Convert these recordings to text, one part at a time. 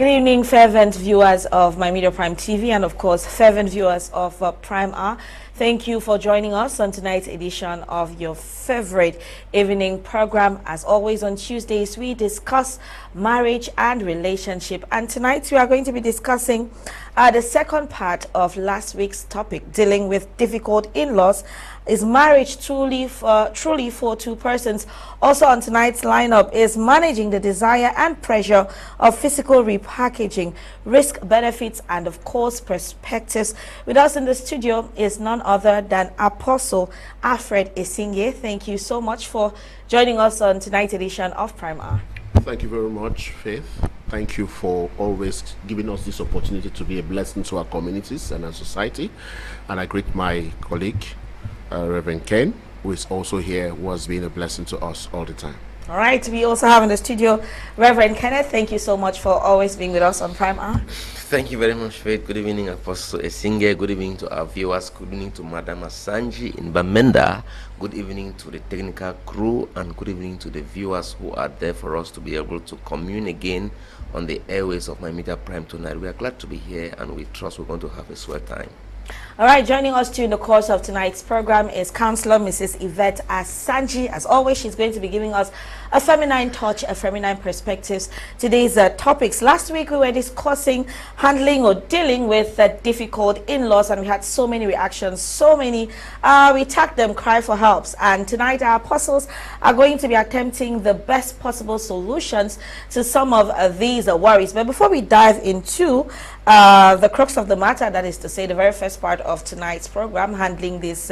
Good evening, fervent viewers of My Media Prime TV and, of course, fervent viewers of Prime R. Thank you for joining us on tonight's edition of your favorite evening program. As always, on Tuesdays, we discuss marriage and relationship. And tonight, we are going to be discussing the second part of last week's topic, dealing with difficult in-laws. Is marriage truly for two persons? Also on tonight's lineup is managing the desire and pressure of physical repackaging, risk, benefits, and of course perspectives. With us in the studio is none other than Apostel Alfred Esinge. Thank you so much for joining us on tonight's edition of Prime R. Thank you very much, Faith. Thank you for always giving us this opportunity to be a blessing to our communities and our society. And I greet my colleague, Reverend Ken, who is also here, who has been a blessing to us all the time. All right, we also have in the studio Reverend Kenneth. Thank you so much for always being with us on Prime R. Thank you very much, Faith. Good evening, Apostle Esinge. Good evening to our viewers. Good evening to Madam Asanji in Bamenda. Good evening to the technical crew, and good evening to the viewers who are there for us to be able to commune again on the airways of My Media Prime tonight. We are glad to be here, and we trust we're going to have a swell time. All right, joining us too in the course of tonight's program is Counselor Mrs. Yvette Asanji. As always, she's going to be giving us a feminine touch, a feminine perspectives. Today's topics. Last week we were discussing handling or dealing with difficult in-laws, and we had so many reactions, so many. We tagged them, cry for helps. And tonight our apostles are going to be attempting the best possible solutions to some of these worries. But before we dive into the crux of the matter, that is to say the very first part of tonight's program, handling these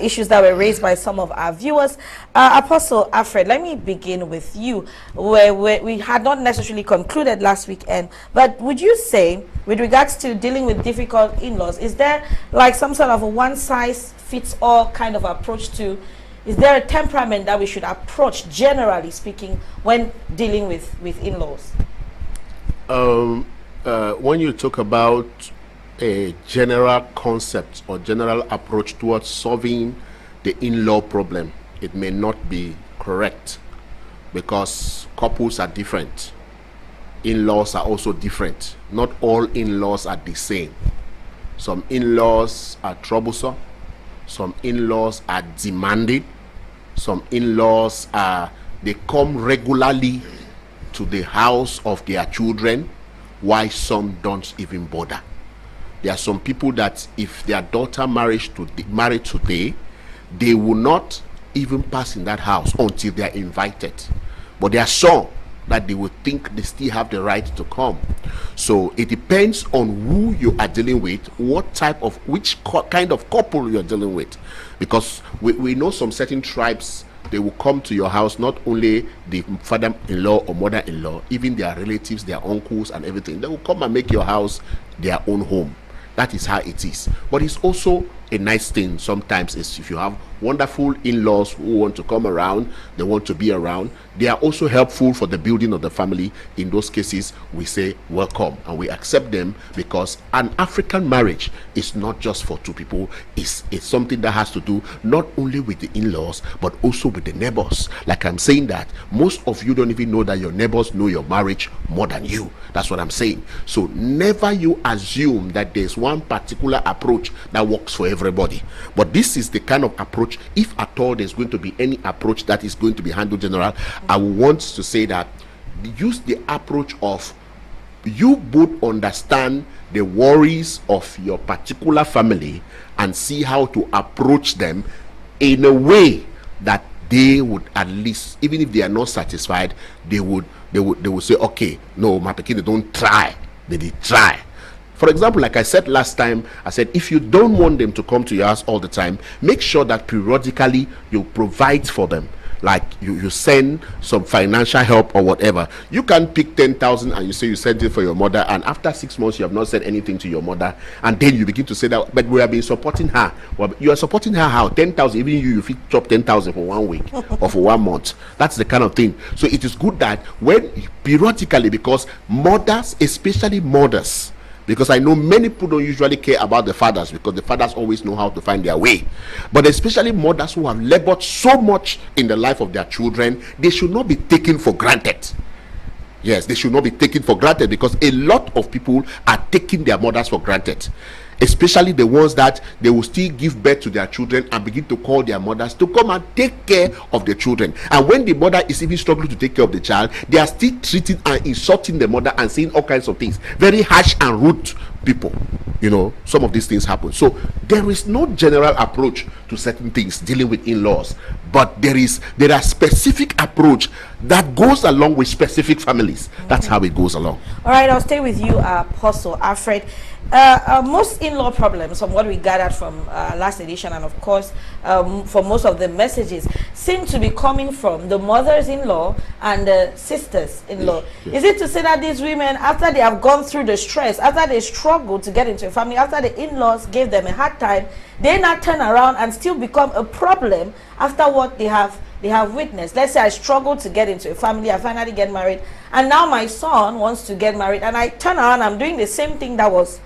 issues that were raised by some of our viewers, Apostel Alfred, let me begin with you, where we had not necessarily concluded last weekend, but would you say, with regards to dealing with difficult in-laws, is there like some sort of a one-size-fits-all kind of approach to, is there a temperament that we should approach, generally speaking, when dealing with in-laws? When you talk about a general concept or general approach towards solving the in-law problem, it may not be correct, because couples are different. In-laws are also different. Not all in-laws are the same. Some in-laws are troublesome. Some in-laws are demanding. Some in-laws they come regularly to the house of their children, while some don't even bother. There are some people that if their daughter married today, they will not even pass in that house until they are invited. But there are some that they will think they still have the right to come. So it depends on who you are dealing with, which kind of couple you're dealing with. Because we know some certain tribes, they will come to your house, not only the father-in-law or mother-in-law, even their relatives, their uncles and everything. They will come and make your house their own home. That is how it is. But it's also a nice thing sometimes is if you have wonderful in-laws who want to come around, they want to be around, they are also helpful for the building of the family. In those cases, we say welcome and we accept them, because an African marriage is not just for two people. It's something that has to do not only with the in-laws but also with the neighbors. Like I'm saying, that most of you don't even know that your neighbors know your marriage more than you. That's what I'm saying. So never you assume that there's one particular approach that works for everybody. But this is the kind of approach, if at all there's going to be any approach that is going to be handled general, I want to say that use the approach of you both understand the worries of your particular family and see how to approach them in a way that they would, at least, even if they are not satisfied, they would say, okay, no, my pekin, they don't try, they did try. For example, like I said last time, I said if you don't want them to come to your house all the time, make sure that periodically you provide for them. Like you send some financial help or whatever. You can pick 10,000 and you say you sent it for your mother, and after 6 months you have not said anything to your mother, and then you begin to say that, but we have been supporting her. Well, you are supporting her how? 10,000, even you fit chop 10,000 for 1 week or for 1 month. That's the kind of thing. So it is good that when periodically, because mothers, especially mothers, because I know many people don't usually care about the fathers, because the fathers always know how to find their way. But especially mothers who have labored so much in the life of their children, they should not be taken for granted. Yes, they should not be taken for granted, because a lot of people are taking their mothers for granted, especially the ones that they will still give birth to their children and begin to call their mothers to come and take care of the children. And when the mother is even struggling to take care of the child, they are still treating and insulting the mother and saying all kinds of things. Very harsh and rude people. You know, some of these things happen. So there is no general approach to certain things dealing with in-laws, but there are specific approach that goes along with specific families. That's how it goes along. All right, I'll stay with you, Apostle Alfred. Most in-law problems, from what we gathered from last edition, and of course for most of the messages, seem to be coming from the mothers-in-law and the sisters-in-law. Yes. Is it to say that these women, after they have gone through the stress, after they struggled to get into a family, after the in-laws gave them a hard time, they now turn around and still become a problem after what they have witnessed? Let's say I struggled to get into a family, I finally get married, and now my son wants to get married, and I turn around, I'm doing the same thing that was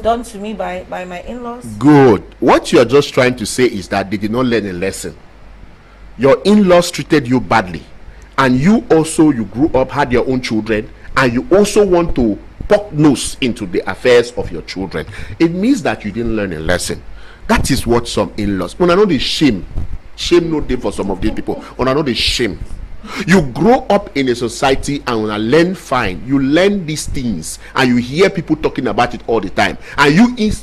done to me by my in-laws. Good. What you are just trying to say is that they did not learn a lesson. Your in-laws treated you badly, and you grew up, had your own children, and you also want to poke nose into the affairs of your children. It means that you didn't learn a lesson. That is what some in-laws, when I know the shame no day for some of these people, when I know the shame. You grow up in a society, and when I learn fine, you learn these things, and you hear people talking about it all the time, and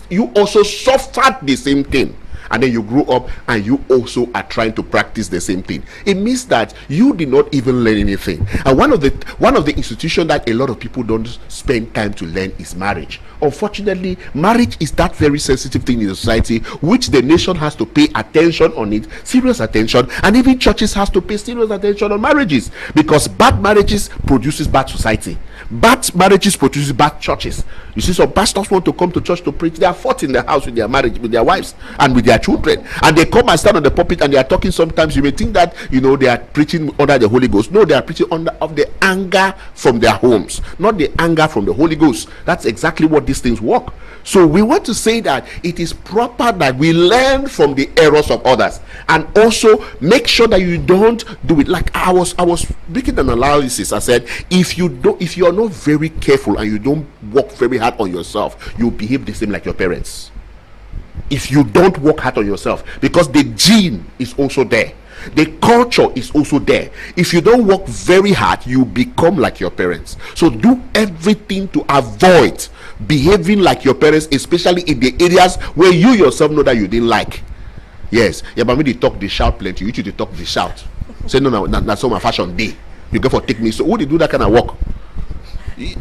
you also suffered the same thing, and then you grow up and you also are trying to practice the same thing. It means that you did not even learn anything. And one of the institutions that a lot of people don't spend time to learn is marriage. Unfortunately, marriage is that very sensitive thing in the society, which the nation has to pay attention on it, serious attention, and even churches has to pay serious attention on marriages, because bad marriages produces bad society. Bad marriages produces bad churches. You see, some pastors want to come to church to preach. They are fought in the house with their marriage, with their wives, and with their children, and they come and stand on the pulpit and they are talking. Sometimes you may think that, you know, they are preaching under the Holy Ghost. No, they are preaching under of the anger from their homes, not the anger from the Holy Ghost. That's exactly what these things work. So we want to say that it is proper that we learn from the errors of others, and also make sure that you don't do it. Like I was making an analysis. I said, if you are not very careful and you don't work very hard on yourself, you behave the same like your parents. If you don't work hard on yourself, because the gene is also there, the culture is also there. If you don't work very hard, you become like your parents. So do everything to avoid behaving like your parents, especially in the areas where you yourself know that you didn't like. Yes, yeah, but when they talk, they shout plenty. You need to talk, they shout. Say no, that's not my fashion day. You go for take me. So who they do that kind of work? Thank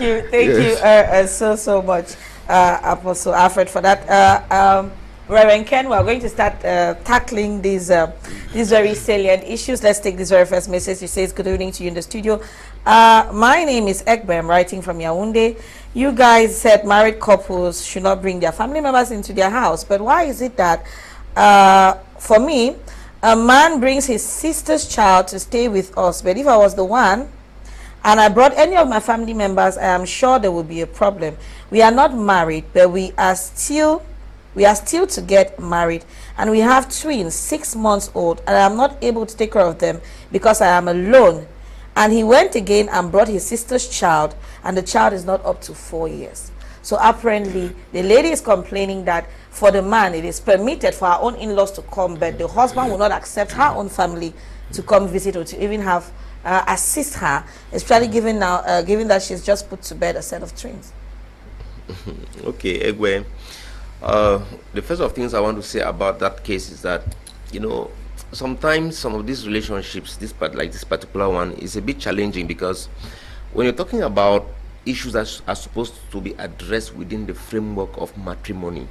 you so much, Apostle Alfred, for that. Reverend Ken, we are going to start tackling these very salient issues. Let's take this very first message. He says, good evening to you in the studio. My name is Egbe. I'm writing from Yaoundé. You guys said married couples should not bring their family members into their house. But why is it that, for me, a man brings his sister's child to stay with us, but if I was the one and I brought any of my family members, I am sure there would be a problem. We are not married, but we are still to get married, and we have twins, 6 months old, and I am not able to take care of them because I am alone. And he went again and brought his sister's child, and the child is not up to 4 years. So apparently the lady is complaining that for the man it is permitted for her own in-laws to come, but the husband will not accept her own family to come visit or to even have assist her, especially given that she's just put to bed a set of twins. Okay, Egwe. The first of things I want to say about that case is that, you know, sometimes some of these relationships, like this particular one, is a bit challenging, because when you're talking about issues that are supposed to be addressed within the framework of matrimony,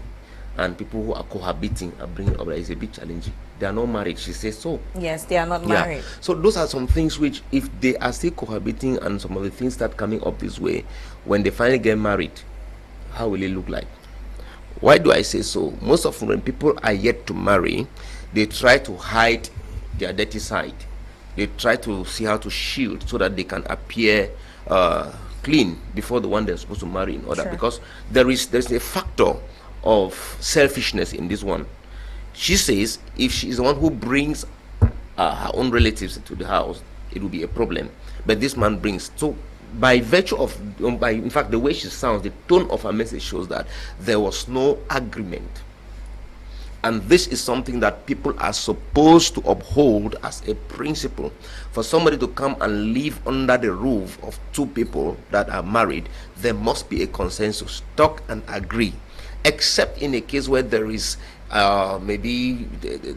and people who are cohabiting are bringing up, that is a bit challenging. They are not married, she says so. Yes, they are not married. So those are some things which, if they are still cohabiting and some of the things start coming up this way, when they finally get married, how will it look like? Why do I say so? Most often when people are yet to marry, they try to hide their dirty side. They try to see how to shield so that they can appear clean before the one they're supposed to marry in order. Sure. Because there's a factor of selfishness in this one. She says if she is the one who brings her own relatives into the house, it will be a problem. But this man brings, so by virtue of, in fact, the way she sounds, the tone of her message shows that there was no agreement. And this is something that people are supposed to uphold as a principle. For somebody to come and live under the roof of two people that are married, there must be a consensus, talk and agree. Except in a case where there is maybe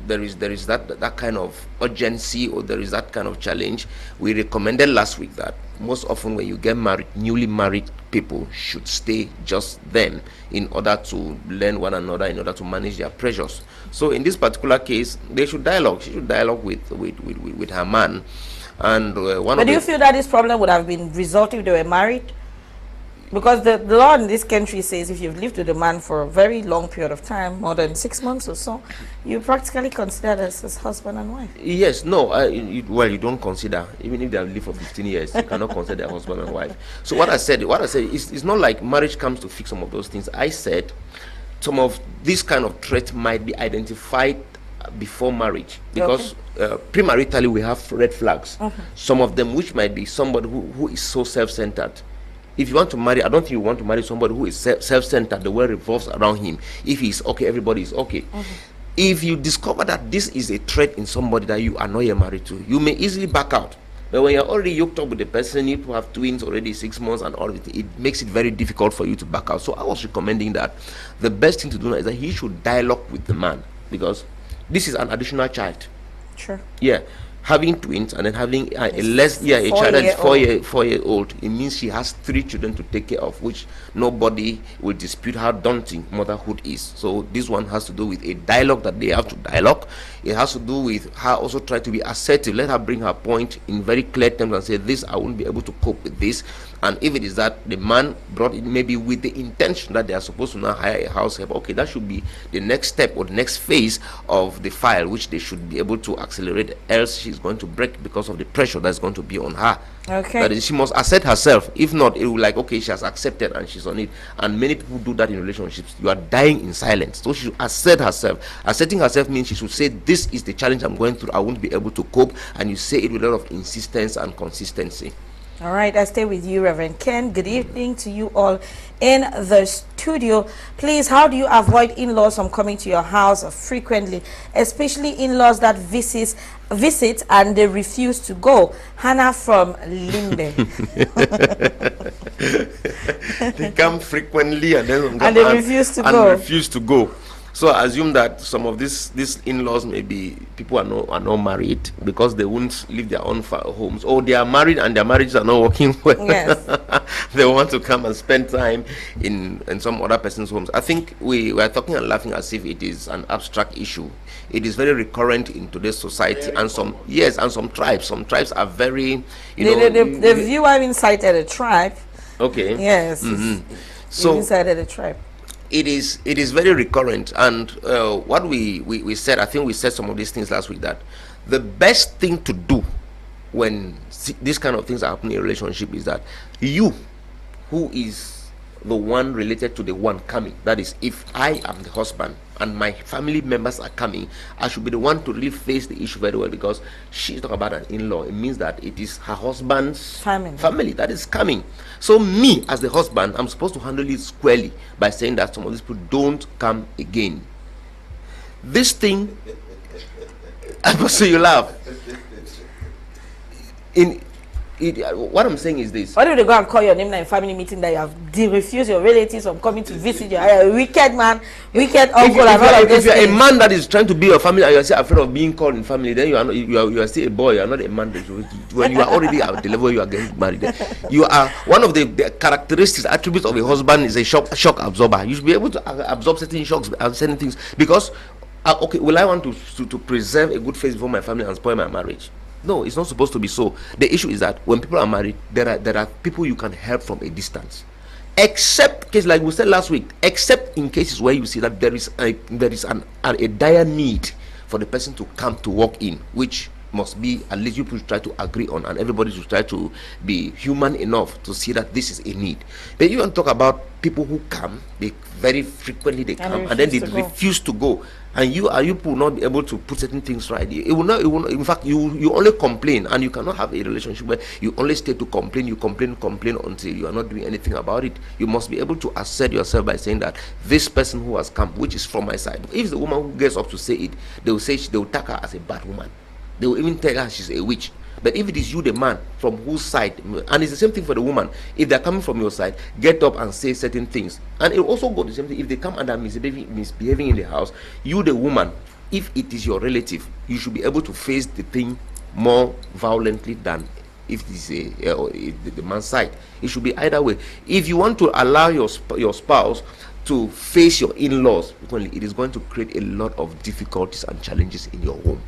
there is that kind of urgency, or there is that kind of challenge. We recommended last week that most often when you get married, newly married people should stay just them in order to learn one another, in order to manage their pressures. So in this particular case, they should dialogue. She should dialogue with her man. And But do you feel that this problem would have been resolved if they were married? Because the law in this country says if you've lived with a man for a very long period of time, more than 6 months or so, you practically consider as husband and wife. Yes, no, well, you don't consider, even if they have lived for 15 years, you cannot consider their husband and wife. So what I said is, it's not like marriage comes to fix some of those things. I said some of this kind of threat might be identified before marriage, because premaritally we have red flags. Some of them which might be somebody who is so self-centered. If you want to marry, I don't think you want to marry somebody who is self-centered, the world revolves around him. If he's okay, everybody is okay. If you discover that this is a threat in somebody that you are not yet married to, you may easily back out. But when you're already yoked up with the person, you have twins already 6 months and all of it, it makes it very difficult for you to back out. So I was recommending that the best thing to do now is that he should dialogue with the man, because this is an additional child. Sure. Yeah. Having twins and then having a child that is 4 year old, it means she has 3 children to take care of, which nobody will dispute how daunting motherhood is. So this one has to do with a dialogue that they have to dialogue. It has to do with her also try to be assertive. Let her bring her point in very clear terms and say, this, I won't be able to cope with this. And if it is that the man brought it maybe with the intention that they are supposed to now hire a house help, okay, that should be the next step or the next phase of the file, which they should be able to accelerate, else she's going to break because of the pressure that's going to be on her. Okay. That is, she must assert herself. If not, it will like, okay, she has accepted and she's on it. And many people do that in relationships. You are dying in silence. So she should assert herself. Asserting herself means she should say, this is the challenge I'm going through, I won't be able to cope. And you say it with a lot of insistence and consistency. All right, I stay with you, Reverend Ken. Good evening to you all in the studio. Please, how do you avoid in-laws from coming to your house frequently, especially in-laws that visit and they refuse to go? Hannah from Limbe. They come frequently and then and they refuse to go. So I assume that some of these in-laws, maybe people are not married, because they won't leave their own homes, or they are married and their marriages are not working well. Yes. They want to come and spend time in some other person's homes. I think we are talking and laughing as if it is an abstract issue. It is very recurrent in today's society, and some tribes are very, the viewer even cited a tribe. Okay. Yes. So cited a tribe. It is very recurrent, and what we said, I think we said some of these things last week, that the best thing to do when these kind of things are happening in a relationship is that you, who is the one related to the one coming, that is, if I am the husband and my family members are coming, I should be the one to really face the issue very well, because she's talking about an in-law. It means that it is her husband's family that is coming. So me, as the husband, I'm supposed to handle it squarely by saying that some of these people don't come again. This thing, so you laugh. What I'm saying is this. Why do they go and call your name in a family meeting that you have refused your relatives from coming to visit you? A wicked man, wicked uncle, and all of this. If you're a man that is trying to be your family and you're still afraid of being called in family, then you are still a boy. You're not a man. When you are already at the level you are getting married, you are one of the characteristics, attributes of a husband is a shock absorber. You should be able to absorb certain shocks and certain things, because okay, will I want to preserve a good face before my family and spoil my marriage? No, it's not supposed to be so. The issue is that when people are married, there are people you can help from a distance. Except case, like we said last week, except in cases where you see that there is a dire need for the person to come to walk in, which must be, at least you people try to agree on, and everybody should try to be human enough to see that this is a need. But you want to talk about people who come, they very frequently they come and then they refuse to go. And you will not be able to put certain things right. It will not, in fact, you only complain, and you cannot have a relationship where you only stay to complain, you complain until you are not doing anything about it. You must be able to assert yourself by saying that this person who has come, which is from my side, if it's the woman who gets up to say it, they will tag her as a bad woman. They will even tell her she's a witch. But if it is you, the man, from whose side, and it's the same thing for the woman, if they're coming from your side, get up and say certain things. And it will also go the same thing if they come and are misbehaving in the house. You, the woman, if it is your relative, you should be able to face the thing more violently than if it is the man's side. It should be either way. If you want to allow your spouse to face your in-laws, it is going to create a lot of difficulties and challenges in your home.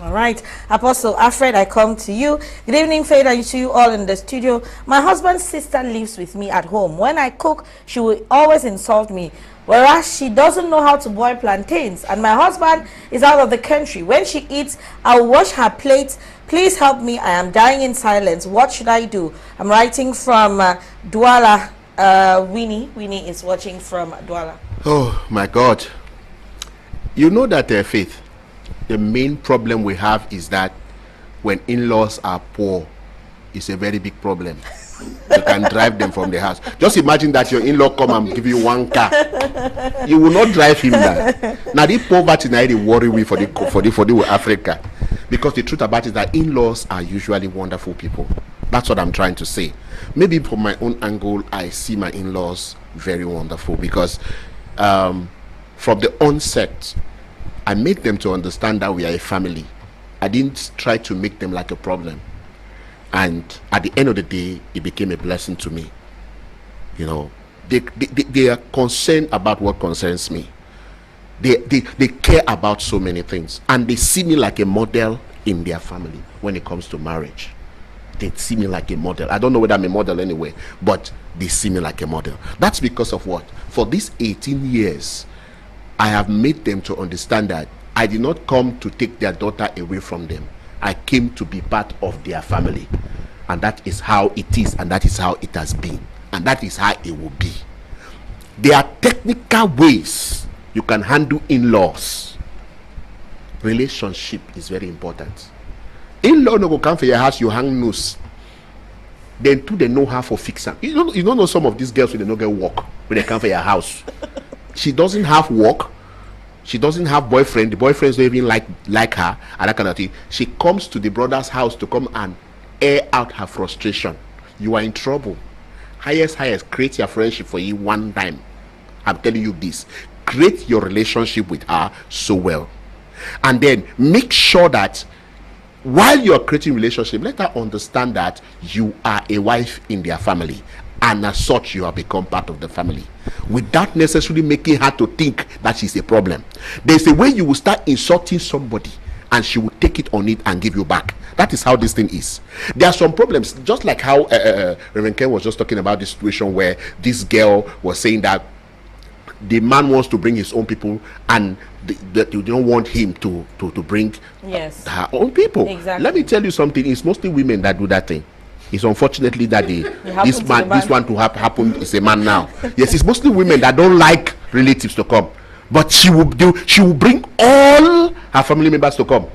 All right, Apostle Alfred, I come to you. Good evening, Faith, and to you all in the studio. My husband's sister lives with me at home. When I cook, she will always insult me, whereas she doesn't know how to boil plantains. And my husband is out of the country. When she eats, I'll wash her plates. Please help me. I am dying in silence. What should I do? I'm writing from Douala. Winnie is watching from Douala. Oh, my God. You know that, Faith, the main problem we have is that when in-laws are poor, it's a very big problem. You can drive them from the house. Just imagine that your in-law come and give you one car. You will not drive him there. Now the poverty now they worry we for the Africa, because the truth about it is that in-laws are usually wonderful people. That's what I'm trying to say. Maybe from my own angle, I see my in-laws very wonderful, because from the onset, I made them to understand that we are a family. I didn't try to make them like a problem. And at the end of the day, it became a blessing to me. You know, they are concerned about what concerns me. They care about so many things. And they see me like a model in their family when it comes to marriage. They see me like a model. I don't know whether I'm a model anyway, but they see me like a model. That's because of what? For these 18 years, I have made them to understand that I did not come to take their daughter away from them. I came to be part of their family. And that is how it is, and that is how it has been, and that is how it will be. There are technical ways you can handle in-laws. Relationship is very important. In-law no go come for your house, you hang nose. Then too they know how for fix them. You don't know some of these girls when they don't get work when they come for your house. She doesn't have work, she doesn't have boyfriend, the boyfriends don't even like her and that kind of thing. She comes to the brother's house to come and air out her frustration. You are in trouble. Highest, create your friendship for you one time. I'm telling you this. Create your relationship with her so well. And then make sure that while you're creating relationship, let her understand that you are a wife in their family, and as such you have become part of the family, without necessarily making her to think that she's a problem. There's a way you will start insulting somebody and she will take it on it and give you back. That is how this thing is. There are some problems, just like how Reverend Ken was just talking about this situation where this girl was saying that the man wants to bring his own people, and you don't want him to bring her own people. Exactly. Let me tell you something. It's mostly women that do that thing. It's unfortunately that this one to happen is a man now. Yes, it's mostly women that don't like relatives to come, but she will bring all her family members to come,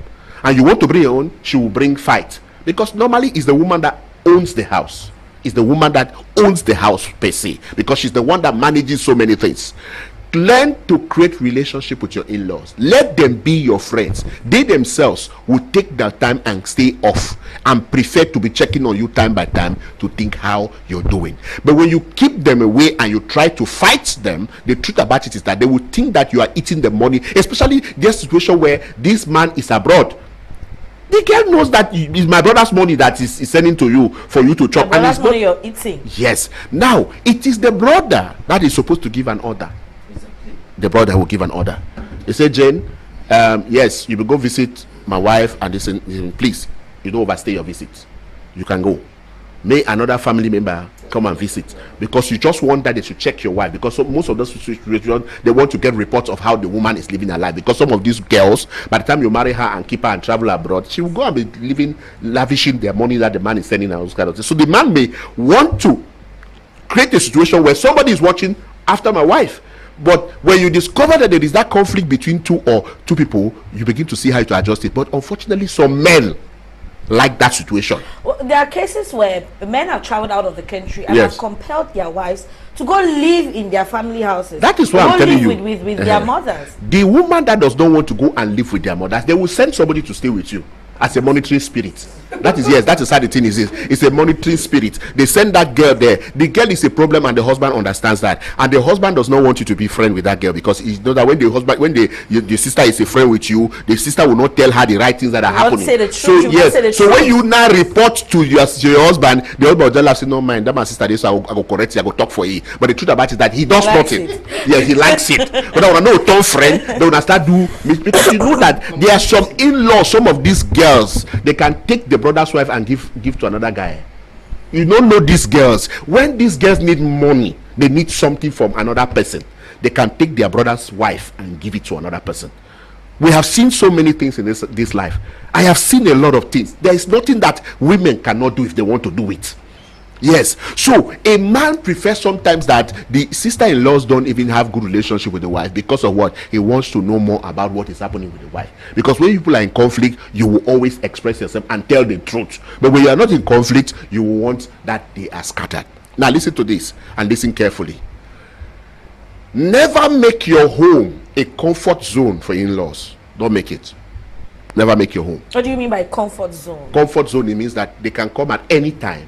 and you want to bring your own, she will bring fight, because normally it's the woman that owns the house. Is the woman that owns the house per se, because she's the one that manages so many things. Learn to create relationship with your in-laws. Let them be your friends. They themselves will take their time and stay off and prefer to be checking on you time by time to think how you're doing. But when you keep them away and you try to fight them, the truth about it is that they will think that you are eating the money, especially this situation where this man is abroad. The girl knows that it's my brother's money that is sending to you for you to chop. My brother's money you're eating. Yes. Now, it is the brother that is supposed to give an order. Exactly. The brother will give an order. They say, Jane, yes, you will go visit my wife, and they say, please, you don't overstay your visit. You can go. May another family member come and visit, because you just want that they should check your wife, because most of those situations they want to get reports of how the woman is living her life, because some of these girls, by the time you marry her and keep her and travel abroad, she will go and be living, lavishing their money that the man is sending her, those kind of things. So the man may want to create a situation where somebody is watching after my wife, but when you discover that there is that conflict between two people, you begin to see how to adjust it. But unfortunately, some men like that situation. Well, there are cases where men have traveled out of the country and Yes. have compelled their wives to go live in their family houses. That is why To I'm go telling live you. with their mothers. The woman that does not want to go and live with their mothers, they will send somebody to stay with you as a monitoring spirit. That is, yes, that is how the thing is. It's a monitoring spirit. They send that girl there. The girl is a problem and the husband understands that. And the husband does not want you to be friend with that girl, because he knows that when the sister is a friend with you, the sister will not tell her the right things that are happening. Say the truth. So yes, so when you now report to your husband, the husband will just say, no mind, that my sister is, I go correct you, I go talk for you. But the truth about it is that he does nothing. Yes, he likes it. But I want to know turn friend, they will start do, because you know that there are some in-laws, some of these girls, they can take the brother's wife and give to another guy. You don't know these girls. When these girls need money, they need something from another person, they can take their brother's wife and give it to another person. We have seen so many things in this life. I have seen a lot of things. There is nothing that women cannot do if they want to do it. Yes. So a man prefers sometimes that the sister-in-laws don't even have good relationship with the wife, because of what? He wants to know more about what is happening with the wife. Because when people are in conflict, you will always express yourself and tell the truth. But when you are not in conflict, you will want that they are scattered. Now listen to this and listen carefully. Never make your home a comfort zone for in-laws. Don't make it. Never make your home. What do you mean by comfort zone? Comfort zone, it means that they can come at any time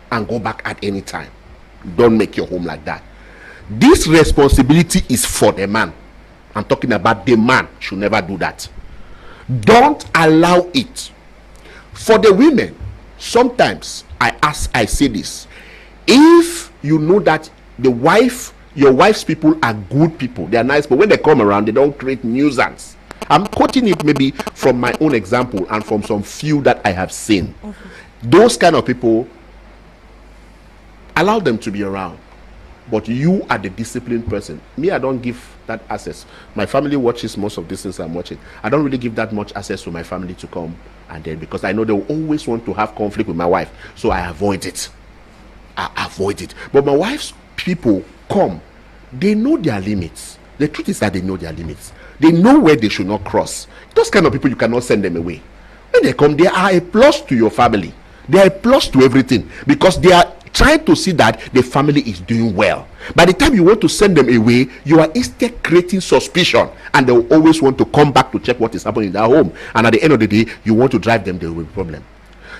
and go back at any time. Don't make your home like that. This responsibility is for the man. I'm talking about the man should never do that. Don't allow it. For the women, sometimes I say this. If you know that your wife's people are good people, they are nice, but when they come around, they don't create nuisance. I'm quoting it maybe from my own example and from some few that I have seen. Those kind of people, allow them to be around, but you are the disciplined person. Me, I don't give that access. My family watches most of these things I'm watching. I don't really give that much access to my family to come and then, because I know they will always want to have conflict with my wife, so I avoid it. But my wife's people come, they know their limits. The truth is that they know their limits. They know where they should not cross. Those kind of people, you cannot send them away. When they come, they are a plus to your family. They are a plus to everything, because they are trying to see that the family is doing well. By the time you want to send them away, you are instead creating suspicion, and they will always want to come back to check what is happening in their home. And at the end of the day, you want to drive them, there will be a problem.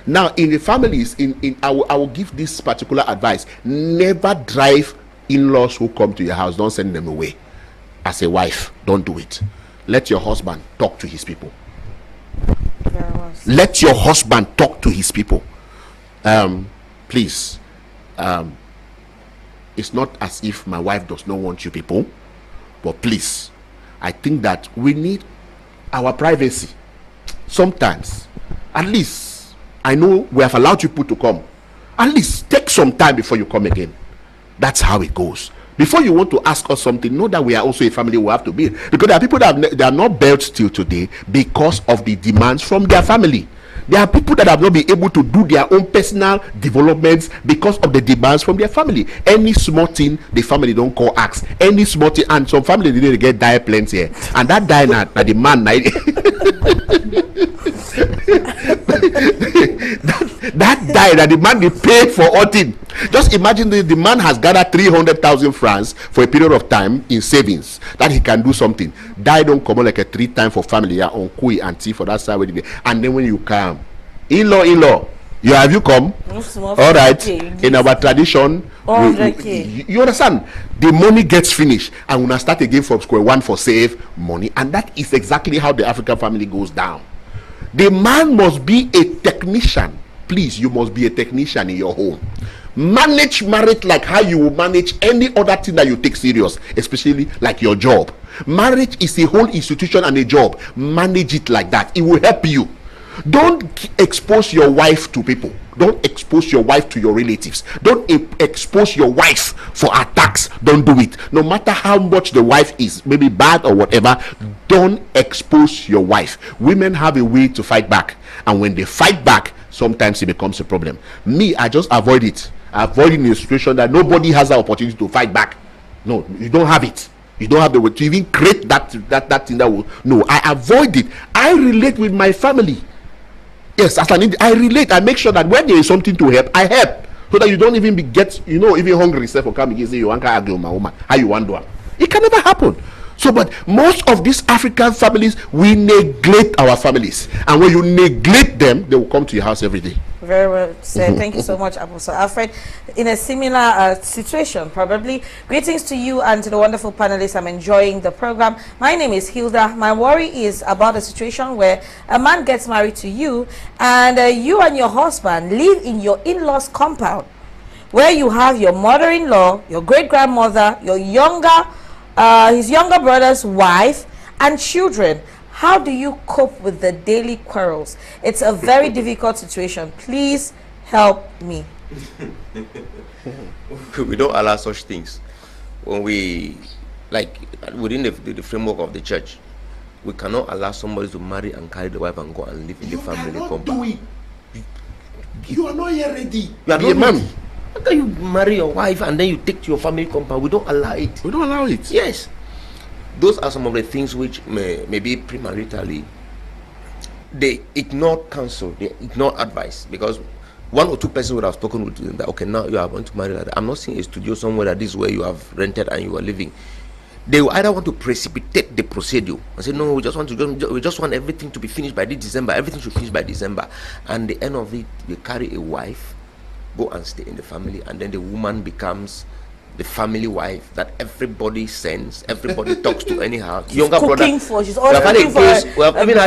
Now, in the families, I will give this particular advice: never drive in-laws who come to your house. Don't send them away. As a wife, don't do it. Let your husband talk to his people. Let your husband talk to his people. Please. It's not as if my wife does not want you people, but please, I think that we need our privacy. Sometimes, at least, I know we have allowed you people to come. At least take some time before you come again. That's how it goes. Before you want to ask us something, know that we are also a family we have to be. Because there are people that are not built till today because of the demands from their family. There are people that have not been able to do their own personal developments because of the demands from their family. Any small thing, the family don't call ask. Any small thing, and some family they didn't get die plenty here. And that die now the man that die that the man they paid for all thing. Just imagine the man has gathered 300,000 francs for a period of time in savings that he can do something. Die don't come on like a 3 times for family on kui and tea for that side. And then when you come, in-law, have you come? All right. In our tradition, you understand, the money gets finished and when I start again from square one for save money, and that is exactly how the African family goes down. The man must be a technician. Please, you must be a technician in your home. Manage marriage like how you will manage any other thing that you take serious, especially like your job. Marriage is a whole institution and a job. Manage it like that. It will help you. Don't expose your wife to people. Don't expose your wife to your relatives. Don't expose your wife for attacks. Don't do it. No matter how much the wife is, maybe bad or whatever, don't expose your wife. Women have a way to fight back, and when they fight back, sometimes it becomes a problem. Me, I just avoid it. I avoid in a situation that nobody has the opportunity to fight back. No, you don't have it. You don't have the way to even create that thing that will. No, I avoid it. I relate with my family. Yes, as I relate. I make sure that when there is something to help, I help, so that you don't even even hungry yourself or come and say you want to argue with my woman. How you want to do it? It can never happen. So, but most of these African families, we neglect our families, and when you neglect them, they will come to your house every day. Very well said. Thank you so much, Apostle Alfred. In a similar situation, probably. Greetings to you and to the wonderful panelists. I'm enjoying the program. My name is Hilda. My worry is about a situation where a man gets married to you, and you and your husband live in your in-laws compound, where you have your mother-in-law, your great-grandmother, your his younger brother's wife, and children. How do you cope with the daily quarrels? It's a very difficult situation. Please help me. We don't allow such things. When we, like, within the framework of the church, we cannot allow somebody to marry and carry the wife and go and live in the family compound. You are not yet ready. You are not ready. How can you marry your wife and then you take to your family compound? We don't allow it. We don't allow it. Yes. Those are some of the things which maybe premaritally they ignore counsel, they ignore advice, because one or two persons would have spoken with them that, okay, now you are going to marry like that. I'm not seeing a studio somewhere that this is where you have rented and you are living. They will either want to precipitate the procedure and say, no, we just want everything to be finished by this December. Everything should finish by December. And the end of it, they carry a wife, go and stay in the family, and then the woman becomes the family wife that everybody sends, everybody talks to anyhow. She's younger brother. She's always cooking for we have even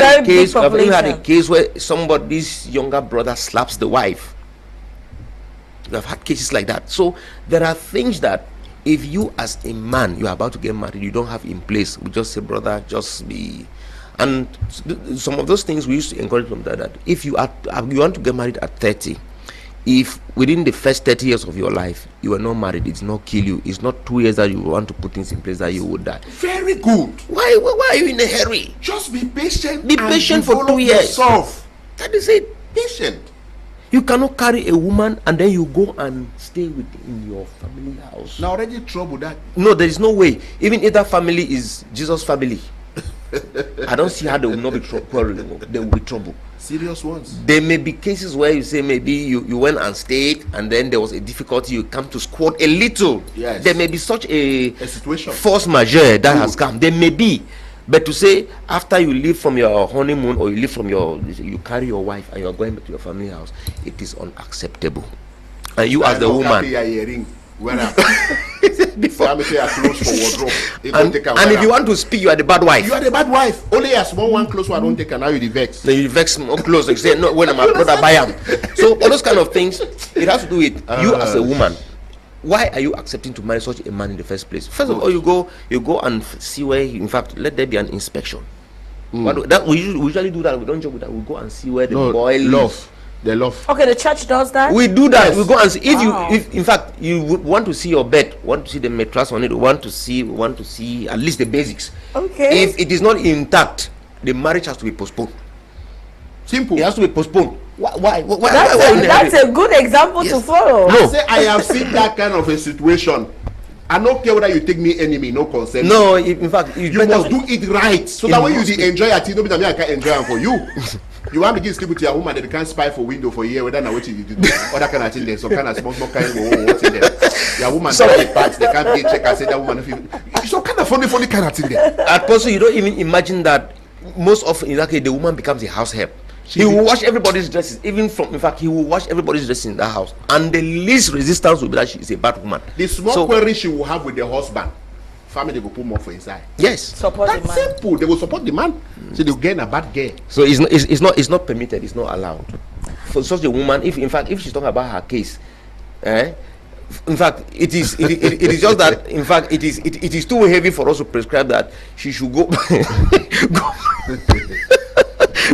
had a case where somebody's younger brother slaps the wife. We have had cases like that. So there are things that if you as a man, you are about to get married, you don't have in place. We just say, brother, just be. And some of those things we used to encourage from that if you want to get married at 30, if within the first 30 years of your life you are not married, it's not kill you. It's not 2 years that you want to put things in place that you would die. Very good. Why are you in a hurry? Just be patient. Be patient for 2 years. Yourself. That is it. Patient. You cannot carry a woman and then you go and stay in your family house. Now already trouble that. No, there is no way. Even if that family is Jesus' family, I don't see how they will not be quarreling. There will be trouble. Serious ones. There may be cases where you say maybe you went and stayed and then there was a difficulty, you come to squat a little. Yes. There may be such a situation, force majeure that has come. There may be. But to say after you leave from your honeymoon or you leave from you carry your wife and you are going back to your family house, it is unacceptable. And you as the woman, before and if you want to speak, you are the bad wife. You are the bad wife. Only a small one close one don't take, and now you vex. Then you vex more close. You say, no, when my brother buy him. So all those kind of things, it has to do with you as a woman. Why are you accepting to marry such a man in the first place? First of all, you go and see where in fact, let there be an inspection. But that we usually do that. We don't joke with that. We go and see where the boy lives. The love. Okay, the church does that. We do that. Yes. We go and see. If in fact you want to see your bed, want to see the mattress on it, want to see at least the basics. Okay. If it is not intact, the marriage has to be postponed. Simple. It has to be postponed. Why? That's a good example to follow. No. I have seen that kind of a situation. I don't care whether you take me enemy, no consent. No, in fact, you must do it right, so that when you enjoy it, you know I can enjoy it for you. You want to give sleep with your woman, they can't spy for window for a year, whether now what you do, or that kind of thing there. So kind of small kind of what's in there. Your woman doesn't parts, they can't get check and say that woman. So kind of funny kind of thing there. At first, you don't even imagine that most often in that case the woman becomes a house help. He will wash everybody's dresses, even from, in fact, he will wash everybody's dresses in that house. And the least resistance will be that she is a bad woman. The small query she will have with the husband, family will put more for inside. Yes. Support That's the man. simple. They will support the man. So they will gain a bad girl. So it's not permitted, it's not allowed. For such a woman, if she's talking about her case, in fact, it is just that, in fact, it is too heavy for us to prescribe that she should go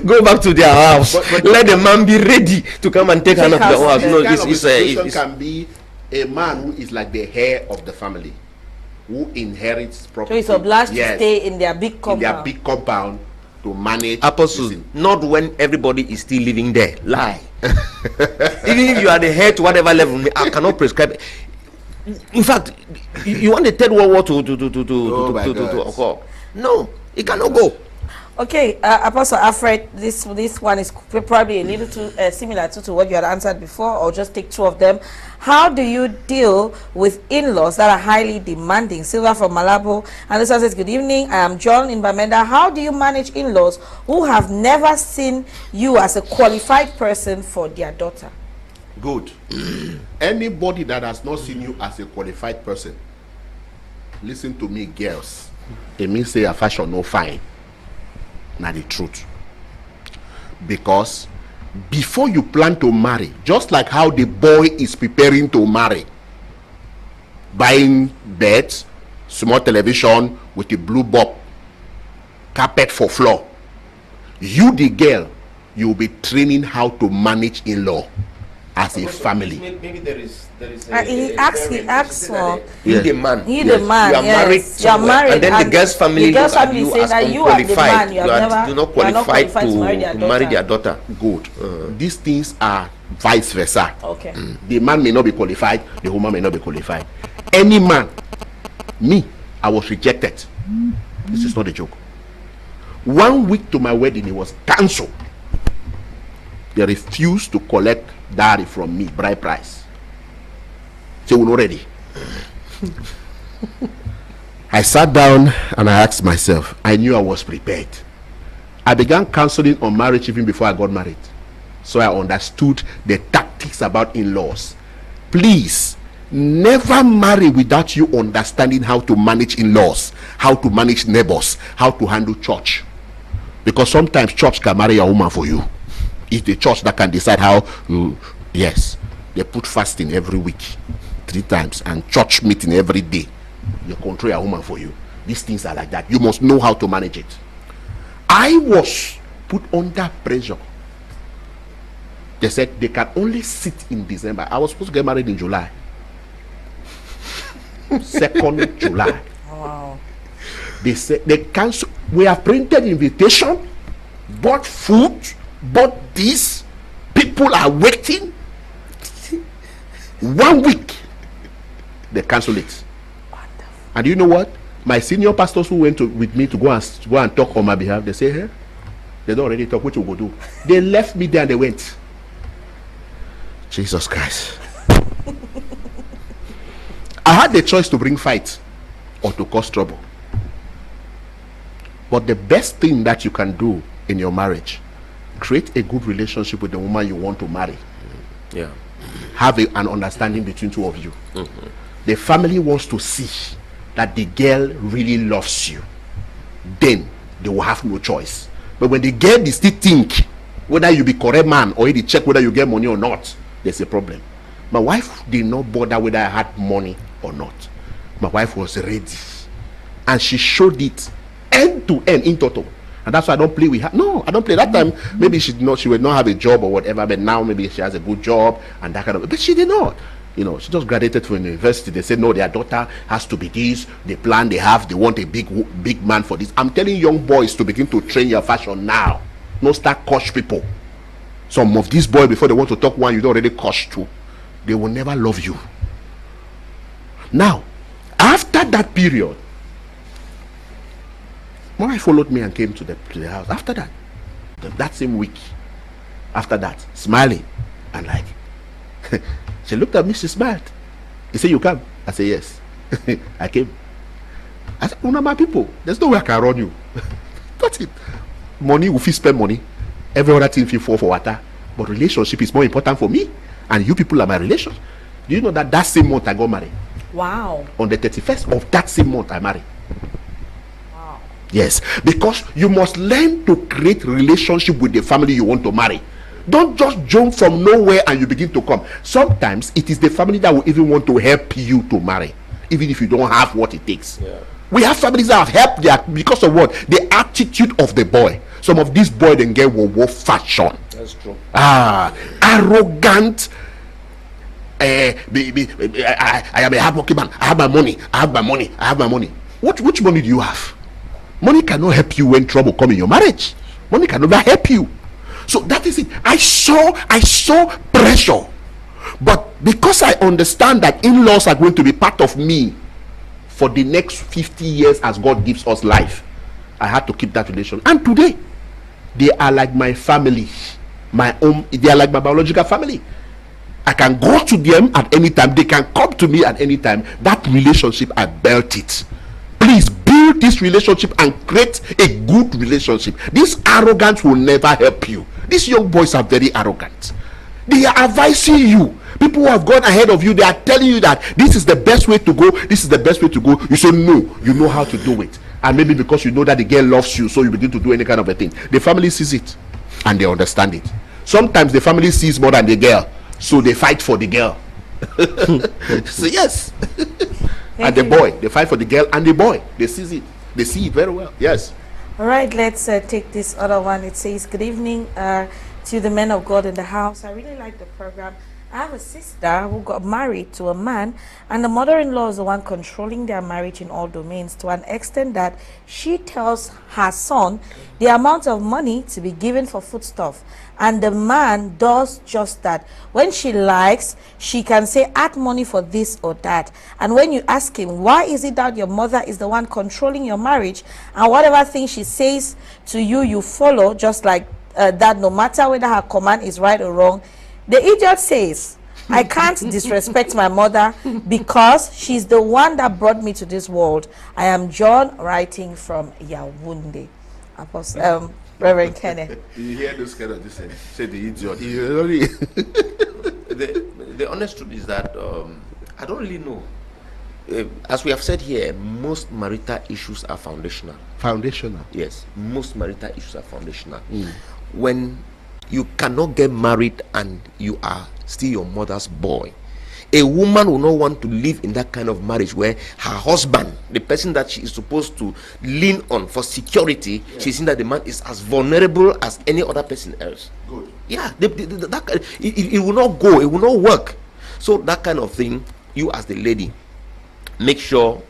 go back to their house. But let the man be ready to come and take hand of the house. This No, kind of it's situation can be a man who is like the heir of the family, who inherits property. So he's obliged to stay in their big compound. In their big compound to manage. Apostle, not when everybody is still living there. Lie. Even if you are the head to whatever level, I cannot prescribe. In fact, you want the Third World War to occur? No, it cannot go. Okay, Apostle Alfred, this one is probably a little too similar to what you had answered before, or just take two of them. How do you deal with in-laws that are highly demanding? Silva from Malabo, and this one says, good evening, I am John in Bamenda. How do you manage in-laws who have never seen you as a qualified person for their daughter? Good. Anybody that has not seen you as a qualified person, listen to me, girls. It means say a fashion no fine. Now the truth. Because before you plan to marry, just like how the boy is preparing to marry, buying beds, small television with a blue bulb, carpet for floor, you the girl, you will be training how to manage in-law as a family. Maybe there is he asks for you the man. He the man. You are married. You are married, and then the girl's family look at you say as that you are the man. You are not qualified to marry their daughter. Good. These things are vice versa. Okay. The man may not be qualified, the woman may not be qualified. Any man, me, I was rejected. This is not a joke. 1 week to my wedding, it was cancelled. They refused to collect dowry from me, bride price. So we're not ready. I sat down and I asked myself, I knew I was prepared. I began counseling on marriage even before I got married. So I understood the tactics about in-laws. Please, never marry without you understanding how to manage in-laws, how to manage neighbors, how to handle church. Because sometimes church can marry a woman for you. It's the church that can decide how you, yes, they put fasting every week 3 times and church meeting every day. You control a woman for you. These things are like that. You must know how to manage it. I was put under pressure. They said they can only sit in December. I was supposed to get married in July. 2nd July. Wow. They said they cancel. We have printed invitation, bought food, bought this. People are waiting. 1 week. They cancel it. Wonderful. And you know what? My senior pastors who went with me to go and talk on my behalf, they say, hey, they don't already talk, what you go do? They left me there and they went. Jesus Christ. I had the choice to bring fight or to cause trouble. But the best thing that you can do in your marriage, create a good relationship with the woman you want to marry. Yeah. Have an understanding between two of you. The family wants to see that the girl really loves you. Then they will have no choice. But when the girl is still think whether you be correct man or they check whether you get money or not, there's a problem. My wife did not bother whether I had money or not. My wife was ready, and she showed it end to end in total. And that's why I don't play with her. No, I don't play. That time maybe she would not have a job or whatever, but now maybe she has a good job and that kind of. But she did not. You know, she just graduated from university. They said no, their daughter has to be this. The plan they have, they want a big man for this. I'm telling young boys to begin to train your fashion now. No start coach people. Some of these boys, before they want to talk one, you don't already coach two. They will never love you. Now, after that period, my wife followed me and came to the house. After that same week, after that, smiling and like, she looked at me, she smiled. He said, you come? I said, yes. I came. I said, one of my people, there's no way I can run you. That's it. Money, if you spend money, every other thing you fall for water. But relationship is more important for me. And you people are my relations. Do you know that same month I got married? Wow. On the 31st of that same month I married. Wow. Yes, because you must learn to create relationship with the family you want to marry. Don't just jump from nowhere and you begin to come. Sometimes it is the family that will even want to help you to marry, even if you don't have what it takes. Yeah. We have families that have helped because of what? The attitude of the boy. Some of these boys then get war fashion. That's true. Arrogant. I am a hardworking man. I have my money. Which money do you have? Money cannot help you when trouble come in your marriage. Money can never help you. So that is it. I saw pressure. But because I understand that in-laws are going to be part of me for the next 50 years as God gives us life, I had to keep that relation. And today, they are like my family. They are like my biological family. I can go to them at any time. They can come to me at any time. That relationship, I built it. Please build this relationship and create a good relationship. This arrogance will never help you. These young boys are very arrogant. They are advising you. People who have gone ahead of you, they are telling you that this is the best way to go. This is the best way to go. You say no, you know how to do it. And maybe because you know that the girl loves you, so you begin to do any kind of a thing. The family sees it and they understand it. Sometimes the family sees more than the girl, so they fight for the girl. So yes. And the boy, they fight for the girl and the boy. They see it very well. Yes. All right, let's take this other one. It says, good evening to the men of God in the house. I really like the program. I have a sister who got married to a man, and the mother-in-law is the one controlling their marriage in all domains, to an extent that she tells her son the amount of money to be given for foodstuff, and the man does just that. When she likes, she can say, add money for this or that. And when you ask him, why is it that your mother is the one controlling your marriage, and whatever thing she says to you, you follow, just like that, no matter whether her command is right or wrong, the idiot says, I can't disrespect my mother because she's the one that brought me to this world. I am John, writing from Yawunde. Apostle, Reverend Kenneth. You hear this kind of this? Say the idiot. The honest truth is that I don't really know. As we have said here, most marital issues are foundational. Foundational? Yes, most marital issues are foundational. When you cannot get married and you are still your mother's boy, a woman will not want to live in that kind of marriage where her husband, the person that she is supposed to lean on for security, she's seeing that the man is as vulnerable as any other person else. Good. Yeah, it will not go, it will not work. So that kind of thing, you as the lady, make sure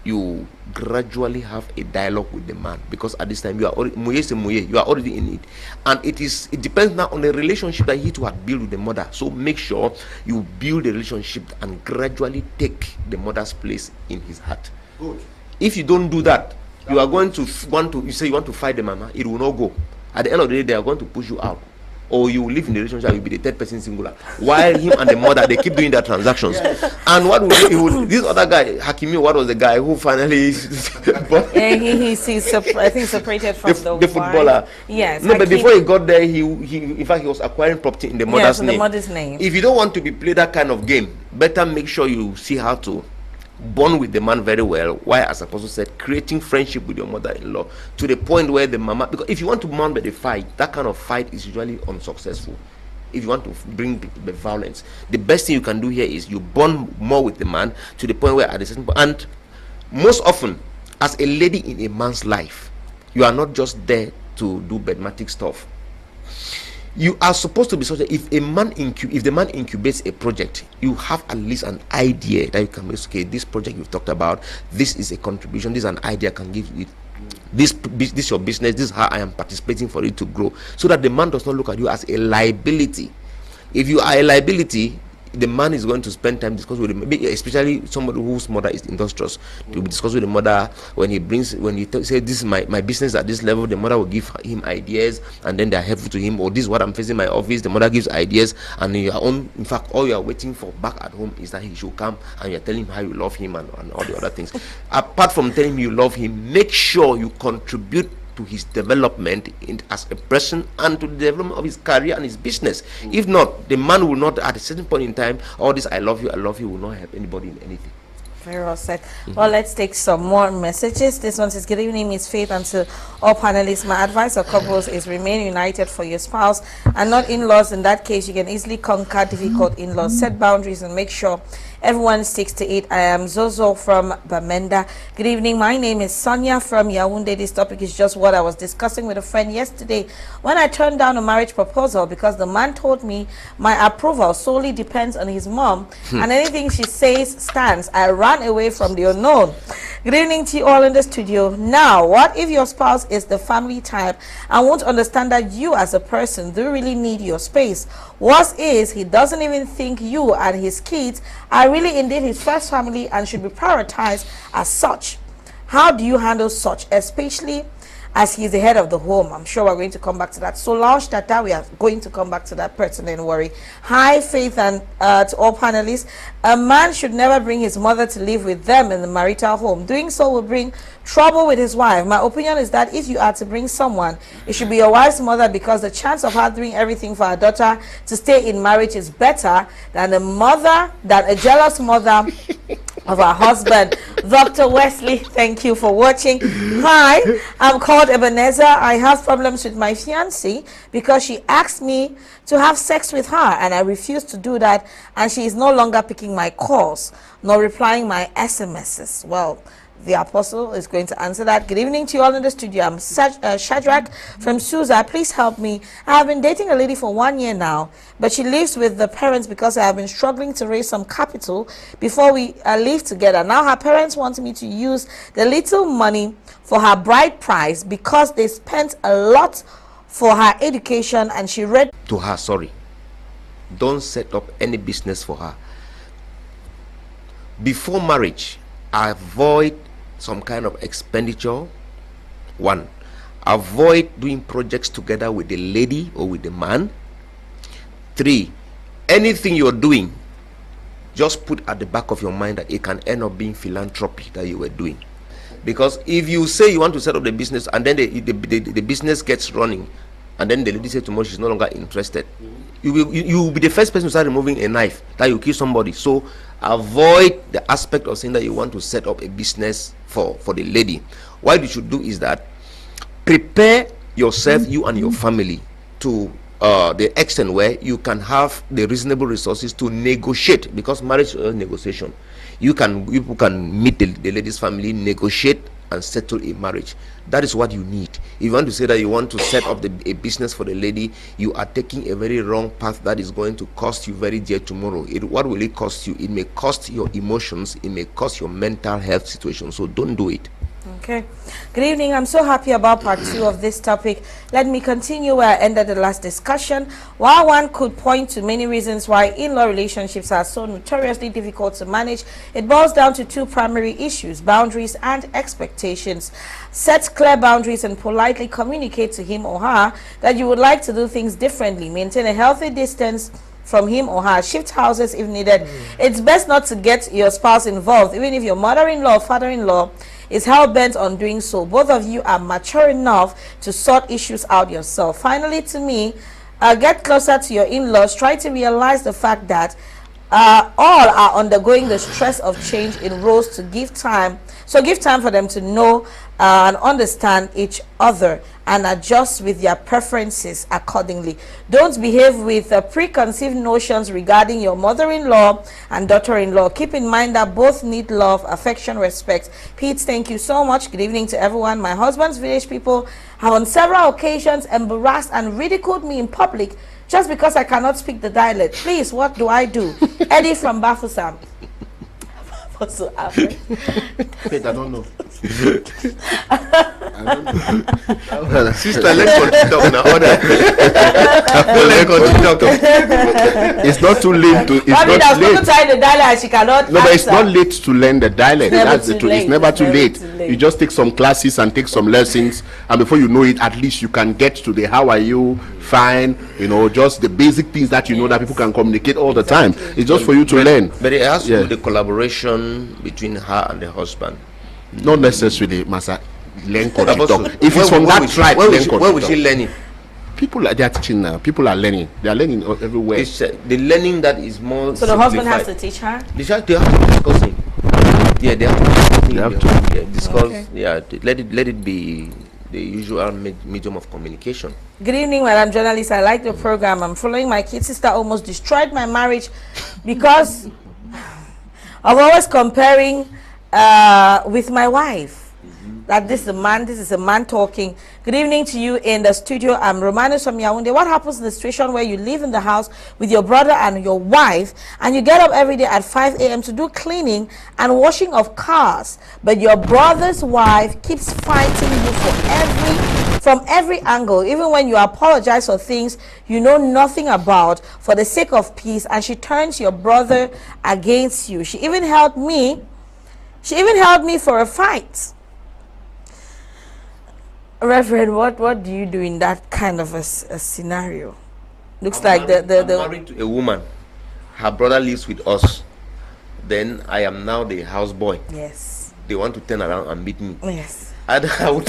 you gradually have a dialogue with the man, because at this time you are already in it, and it depends now on the relationship that he too had built with the mother. So make sure you build a relationship and gradually take the mother's place in his heart. Good. If you don't do that, you are going to you say you want to fight the mama, it will not go. At the end of the day, they are going to push you out, or you will live in the relationship, you will be the third person singular, while him and the mother, they keep doing their transactions. Yes. And what will this other guy, Hakimi, what was the guy who finally he's I think separated from the footballer? Yes. No, but before he got there, he in fact he was acquiring property in the mother's name. The mother's name. If you don't want to be play that kind of game, better make sure you see how to bond with the man very well, while, as Apostle said, creating friendship with your mother-in-law to the point where the mama, because if you want to mount the fight, that kind of fight is usually unsuccessful. If you want to bring the violence, the best thing you can do here is you bond more with the man to the point where at a certain point, and most often as a lady in a man's life, you are not just there to do bedmatic stuff. You are supposed to be such that if the man incubates a project, you have at least an idea that you can make. Okay, this project you've talked about, this is a contribution, this is an idea I can give you. This your business, this is how I am participating for it to grow, so that the man does not look at you as a liability. If you are a liability, the man is going to spend time discussing with him, especially somebody whose mother is industrious, to discuss with the mother. When he say this is my business at this level, the mother will give him ideas, and then they are helpful to him. Or this is what I'm facing in my office, the mother gives ideas, and in fact all you are waiting for back at home is that he should come and you are telling him how you love him and all the other things. Apart from telling him you love him, make sure you contribute to his development as a person and to the development of his career and his business. If not, the man will not, at a certain point in time, all this I love you will not help anybody in anything. Very well said. Well, let's take some more messages. This one says, good evening, Miss Faith, and to all panelists. My advice for couples is remain united for your spouse and not in-laws. In that case, you can easily conquer difficult in-laws. Set boundaries and make sure Everyone sticks to it. I am Zozo from Bamenda. Good evening. My name is Sonia from Yaoundé. This topic is just what I was discussing with a friend yesterday when I turned down a marriage proposal because the man told me my approval solely depends on his mom and anything she says stands. I ran away from the unknown. Good evening to you all in the studio. Now, what if your spouse is the family type and won't understand that you as a person do really need your space? Worse is, he doesn't even think you and his kids are really indeed his first family and should be prioritized as such. How do you handle such, especially as he's the head of the home? I'm sure we're going to come back to that. So, Launch Tata, we are going to come back to that person, don't worry. Hi, Faith, and to all panelists. A man should never bring his mother to live with them in the marital home. Doing so will bring trouble with his wife. My opinion is that if you are to bring someone, it should be your wife's mother, because the chance of her doing everything for her daughter to stay in marriage is better than a jealous mother of her husband. Dr. Wesley, thank you for watching. Hi, I'm called Ebenezer. I have problems with my fiancée because she asked me to have sex with her and I refused to do that, and she is no longer picking my calls nor replying my SMSs. Well, the apostle is going to answer that. Good evening to you all in the studio. I'm Shadrach from Susa. Please help me. I have been dating a lady for 1 year now, but she lives with the parents because I have been struggling to raise some capital before we live together. Now her parents want me to use the little money for her bride price because they spent a lot for her education, and she read To her, sorry. Don't set up any business for her. Before marriage, avoid some kind of expenditure. 1, avoid doing projects together with the lady or with the man. 3, anything you're doing, just put at the back of your mind that it can end up being philanthropy that you were doing. Because if you say you want to set up the business and then the business gets running, and then the lady says tomorrow she's no longer interested, you will be the first person to start removing a knife that you kill somebody. So avoid the aspect of saying that you want to set up a business for the lady. What you should do is that prepare yourself, you and your family, to the extent where you can have the reasonable resources to negotiate, because marriage is a negotiation. You can meet the lady's family, negotiate and settle a marriage. That is what you need. If you want to say that you want to set up a business for the lady, you are taking a very wrong path that is going to cost you very dear tomorrow. What will it cost you? It may cost your emotions, it may cost your mental health situation. So don't do it. Okay. Good evening. I'm so happy about part 2 of this topic. Let me continue where I ended the last discussion. While one could point to many reasons why in-law relationships are so notoriously difficult to manage, it boils down to 2 primary issues: boundaries and expectations. Set clear boundaries and politely communicate to him or her that you would like to do things differently. Maintain a healthy distance from him or her. Shift houses if needed. It's best not to get your spouse involved, even if your mother-in-law or father-in-law is hell-bent on doing so. Both of you are mature enough to sort issues out yourself. Finally, to me, get closer to your in-laws. Try to realize the fact that all are undergoing the stress of change in roles to give time. So give time for them to know and understand each other and adjust with their preferences accordingly. Don't behave with preconceived notions regarding your mother-in-law and daughter-in-law. Keep in mind that both need love, affection, respect. Pete, thank you so much. Good evening to everyone. My husband's village people have on several occasions embarrassed and ridiculed me in public just because I cannot speak the dialect. Please, what do I do? Eddie from Bafusam. Apostel Alfred. Wait, I don't know. I don't know. Sister, let's talk now. It's not too late to. It's not late. The dialect, she cannot No, but it's not late to learn the dialect. That's the truth. It's never too late. You just take some classes and take some lessons, and before you know it, at least you can get to the how are you, fine, you know, just the basic things that you know that people can communicate all the time. It's just for you to learn. But it has to do the collaboration between her and the husband. Not necessarily, Masa. Learn talk. If it's from that tribe, where will she learn it? People are teaching now. People are learning. They are learning everywhere. It's the learning that is more. So the husband has to teach her. They have to discuss it. Yeah, they have to discuss. Okay. Yeah, let it be the usual medium of communication. Good evening, Madam Journalist. I like the program. I'm following my kid sister almost destroyed my marriage because of always comparing with my wife. That this is a man talking. Good evening to you in the studio. I'm Romanus from Yaoundé. What happens in the situation where you live in the house with your brother and your wife, and you get up every day at 5 a.m. to do cleaning and washing of cars, but your brother's wife keeps fighting you from every angle, even when you apologize for things you know nothing about for the sake of peace, and she turns your brother against you. She even held me for a fight. Reverend, what do you do in that kind of a scenario? Looks like I'm married to a woman. Her brother lives with us. Then I am now the houseboy. Yes. They want to turn around and beat me. Yes. I would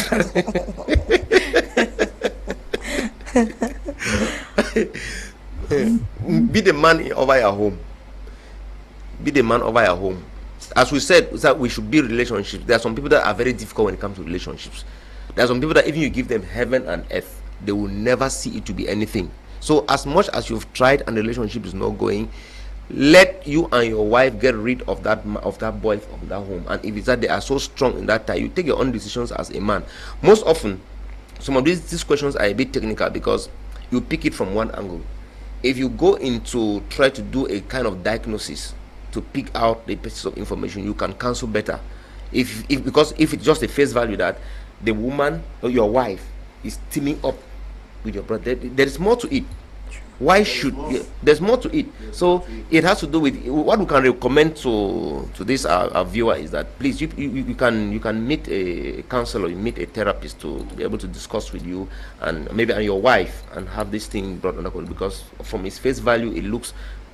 be the man over your home. Be the man over your home. As we said, that we should build relationships. There are some people that are very difficult when it comes to relationships. There are some people that even you give them heaven and earth, they will never see it to be anything. So as much as you've tried and the relationship is not going, let you and your wife get rid of that boy from that home. And if it's that they are so strong in that time, you take your own decisions as a man. Most often, some of these questions are a bit technical because you pick it from one angle. If you go into try to do a kind of diagnosis to pick out the pieces of information, you can counsel better. Because if it's just a face value that the woman or your wife is teaming up with your brother, there is more to it. Why should there's more to it? So it has to do with what we can recommend to this our viewer is that please you can meet a counselor, you meet a therapist to be able to discuss with you and maybe and your wife and have this thing brought under control, because from its face value it looks,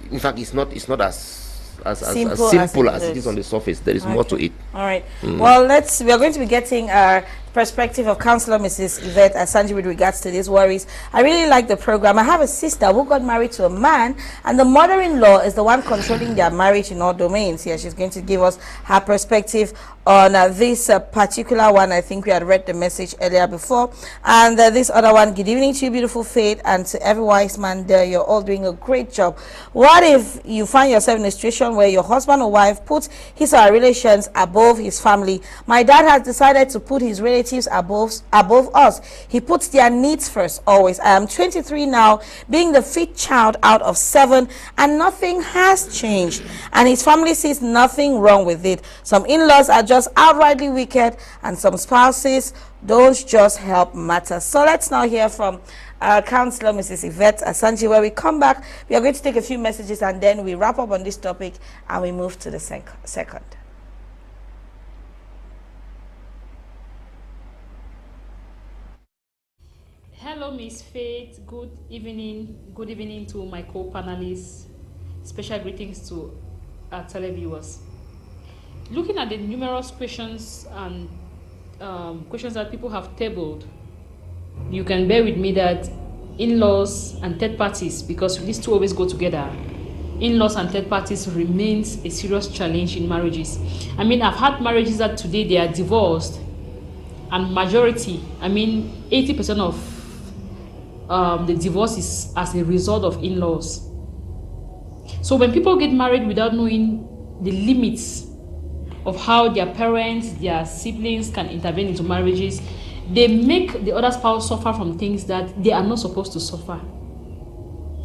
in fact it's not as simple as it is on the surface. There is more to it. All right. Well, we are going to be getting our perspective of Counselor Mrs. Yvette Asanji with regards to these worries. I really like the program. I have a sister who got married to a man, and the mother-in-law is the one controlling their marriage in all domains. Here, she's going to give us her perspective on this particular one. I think we had read the message earlier before. And this other one, good evening to you, beautiful Faith, and to every wise man there. You're all doing a great job. What if you find yourself in a situation where your husband or wife puts his or her relations above his family? My dad has decided to put his relatives above us. He puts their needs first always. I am 23 now, being the fifth child out of 7, and nothing has changed, and his family sees nothing wrong with it. Some in-laws are just outrightly wicked, and some spouses don't just help matters. So let's now hear from Counselor Mrs. Yvette Asanji. When we come back, we are going to take a few messages, and then we wrap up on this topic and we move to the second. Hello, Miss Faith. Good evening. Good evening to my co-panelists. Special greetings to our televiewers. Looking at the numerous questions and questions that people have tabled, you can bear with me that in-laws and third parties, because these two always go together, in-laws and third parties remains a serious challenge in marriages. I mean, I've had marriages that today they are divorced, and majority, I mean 80% of the divorce is as a result of in-laws. So when people get married without knowing the limits of how their parents, their siblings can intervene into marriages, they make the other spouse suffer from things that they are not supposed to suffer.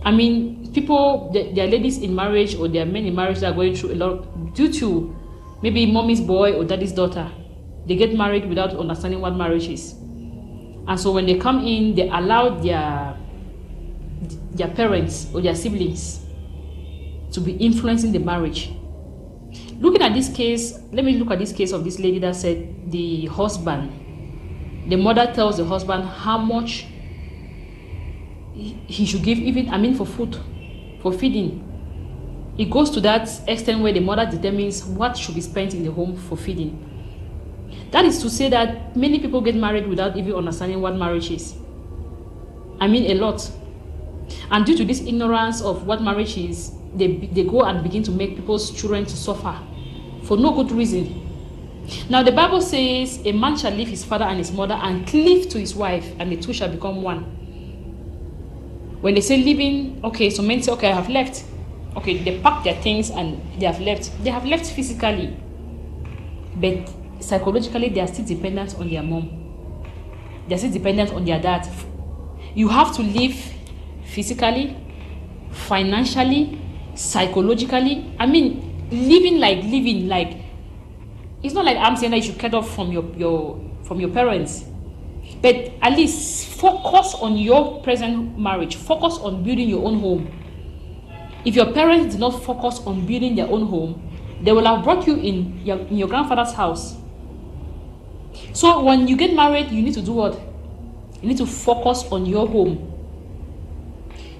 I mean, people, there are ladies in marriage or there are men in marriage that are going through a lot due to maybe mommy's boy or daddy's daughter. They get married without understanding what marriage is. And so when they come in, they allow their parents or their siblings to be influencing the marriage. Looking at this case, let me look at this case of this lady that said the the mother tells the husband how much he should give, even, I mean, for food, for feeding. It goes to that extent where the mother determines what should be spent in the home for feeding. That is to say that many people get married without even understanding what marriage is. I mean, a lot. And due to this ignorance of what marriage is, they go and begin to make people's children to suffer for no good reason. Now the Bible says, a man shall leave his father and his mother and cleave to his wife, and the two shall become one. When they say leaving, okay, so men say, okay, I have left. Okay, they pack their things and they have left. They have left physically, but psychologically they are still dependent on their mom. They are still dependent on their dad. You have to live physically, financially, psychologically. I mean, living like it's not like I'm saying that you should cut off from your parents, but at least focus on your present marriage. Focus on building your own home. If your parents did not focus on building their own home, they will have brought you in your grandfather's house. So when you get married, you need to do what? You need to focus on your home.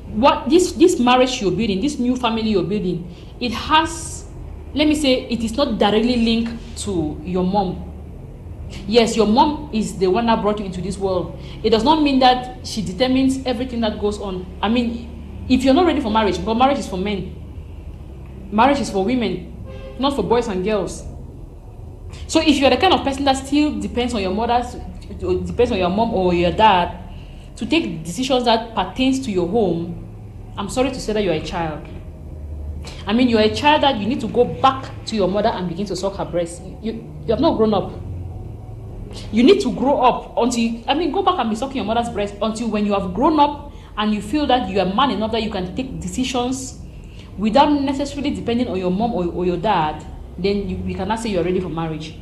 What this marriage you're building, this new family you're building, it has, let me say, it is not directly linked to your mom. Yes, your mom is the one that brought you into this world. It does not mean that she determines everything that goes on. I mean, if you're not ready for marriage, because marriage is for men, marriage is for women, not for boys and girls. So if you're the kind of person that still depends on your depends on your mom or your dad to take decisions that pertains to your home, I'm sorry to say that you're a child. I mean, you're a child that you need to go back to your mother and begin to suck her breast. You have not grown up. You need to grow up go back and be sucking your mother's breast until when you have grown up and you feel that you are man enough that you can take decisions without necessarily depending on your mom or your dad. Then we cannot say you're ready for marriage.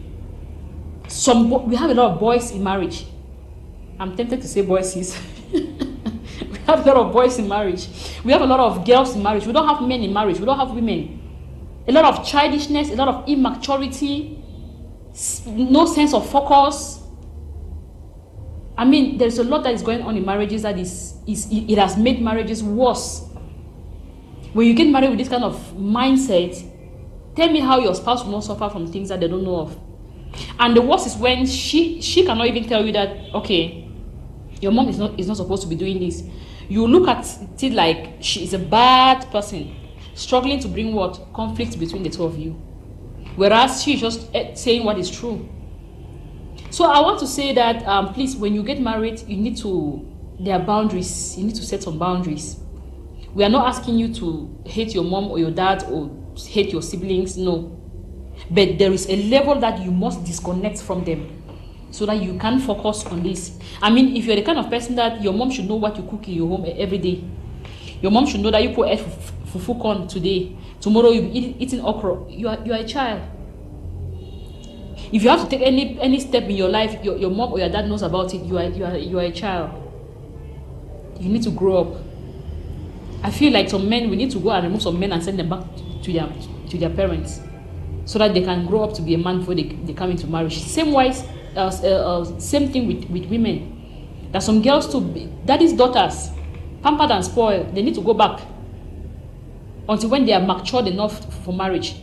We have a lot of boys in marriage. I'm tempted to say boys is. We have a lot of boys in marriage. We have a lot of girls in marriage. We don't have men in marriage. We don't have women. A lot of childishness, a lot of immaturity, no sense of focus. I mean, there's a lot that is going on in marriages that it has made marriages worse. When you get married with this kind of mindset, tell me how your spouse will not suffer from things that they don't know of. And the worst is when she cannot even tell you that, okay, your mom is not supposed to be doing this. You look at it like she is a bad person, struggling to bring what? Conflict between the two of you. Whereas she is just saying what is true. So I want to say that, please, when you get married, there are boundaries. You need to set some boundaries. We are not asking you to hate your mom or your dad or hate your siblings, no. But there is a level that you must disconnect from them so that you can focus on this. I mean, if you're the kind of person that your mom should know what you cook in your home every day, your mom should know that you put fufu corn today, tomorrow you'll be eating okra, you are a child. If you have to take any step in your life, your mom or your dad knows about it, you are a child. You need to grow up. I feel like some men, we need to go and remove some men and send them back to their parents so that they can grow up to be a man before they come into marriage. Same thing with women. There's some girls too, daddy's daughters, pampered and spoiled, they need to go back until when they are matured enough for marriage.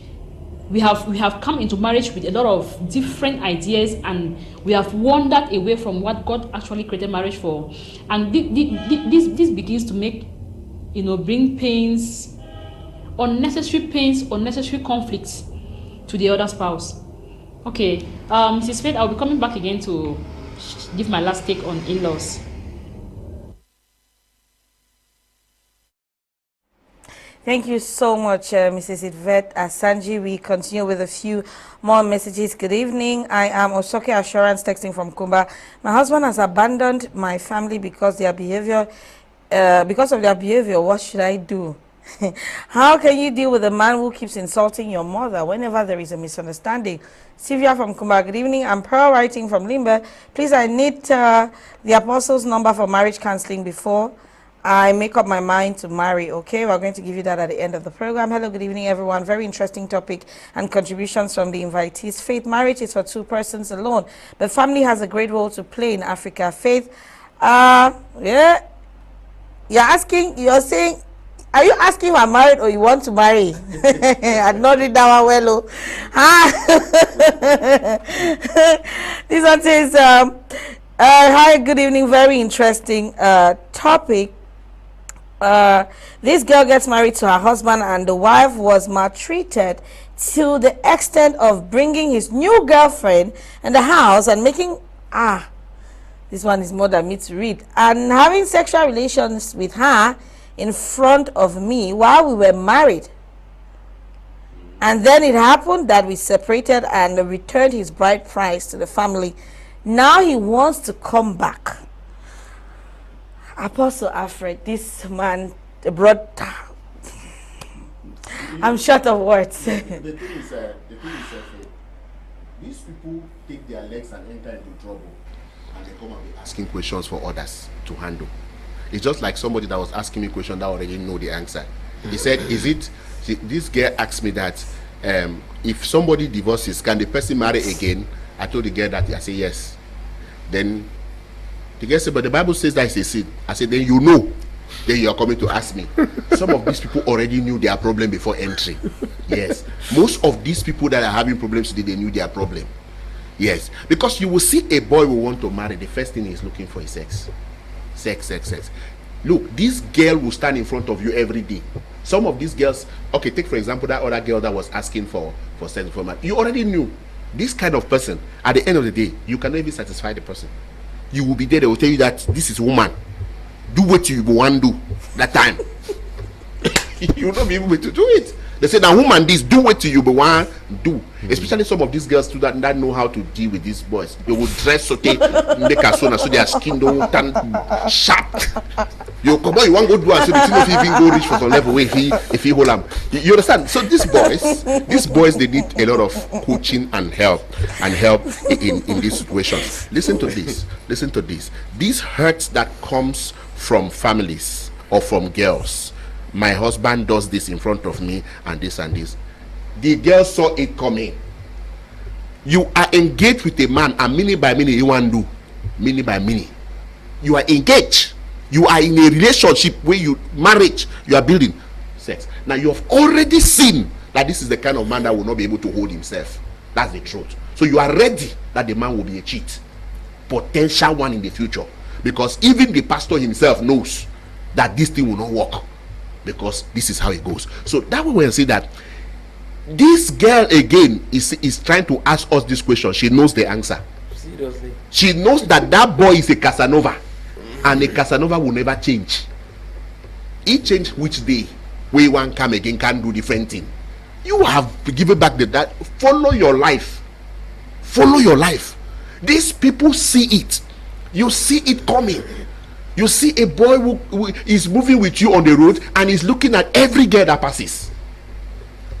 We have come into marriage with a lot of different ideas, and we have wandered away from what God actually created marriage for. And this begins to make, bring pains, unnecessary conflicts to the other spouse. Okay, Mrs. Faith, I'll be coming back again to give my last take on in-laws. Thank you so much, Mrs. Yvette Asanji. We continue with a few more messages. Good evening. I am Osoke Assurance texting from Kumba. My husband has abandoned my family because of their behavior. What should I do? How can you deal with a man who keeps insulting your mother whenever there is a misunderstanding? Sylvia from Kumba. Good evening. I'm Pearl writing from Limba. Please, I need the Apostle's number for marriage counseling before I make up my mind to marry. Okay, we're going to give you that at the end of the program. Hello, good evening, everyone. Very interesting topic and contributions from the invitees. Faith, marriage is for two persons alone, but family has a great role to play in Africa. Faith, yeah, you're saying, are you asking if I'm married or you want to marry? I not read that one well. This one says, hi, good evening. Very interesting topic. This girl gets married to her husband, and the wife was maltreated to the extent of bringing his new girlfriend in the house and making this one is more than me to read, and having sexual relations with her in front of me while we were married. And then it happened that we separated and returned his bride price to the family. Now he wants to come back. Apostle Alfred, this man brought... I'm short of words. The thing is, these people take their legs and enter into trouble, and they come and be asking questions for others to handle. It's just like somebody that was asking me a question that already know the answer. He said, "Is it?" This girl asked me that if somebody divorces, can the person marry again? I told the girl that I said yes. Then the girl said, "But the Bible says that it's a sin." I said, "Then you know." Then you are coming to ask me. Some of these people already knew their problem before entering. Yes. Most of these people that are having problems today, they knew their problem. Yes. Because you will see a boy who want to marry, the first thing he's looking for is sex. Sex. Look, this girl will stand in front of you every day. Some of these girls, okay, take for example that other girl that was asking for sex for marriage. You already knew this kind of person. At the end of the day, you cannot even satisfy the person. You will be there, they will tell you that this is woman. Do what you want to do that time. You will not be able to do it. They say, now woman, this, do what you want to do. Especially some of these girls too that know how to deal with these boys. They will dress so they make a so their skin don't turn sharp. You come on, you want to go do and so the thing if even go reach for some level where if he hold them. You understand? So these boys, they need a lot of coaching and help in these situations. Listen to this. These hurts that comes from families or from girls. My husband does this in front of me and this and this. The girl saw it coming. You are engaged with a man and minute by minute you want to do. Minute by minute. You are engaged. You are in a relationship where marriage, you are building sex. Now you have already seen that this is the kind of man that will not be able to hold himself. That's the truth. So you are ready that the man will be a cheat. Potential one in the future. Because even the pastor himself knows that this thing will not work. Because this is how it goes. So that way we will see that this girl again is trying to ask us this question. She knows the answer. Seriously. She knows that boy is a Casanova. And a Casanova will never change. He change which day where one come again can do different thing. You have given back that. Follow your life. These people see it. You see it coming. You see a boy who is moving with you on the road and is looking at every girl that passes.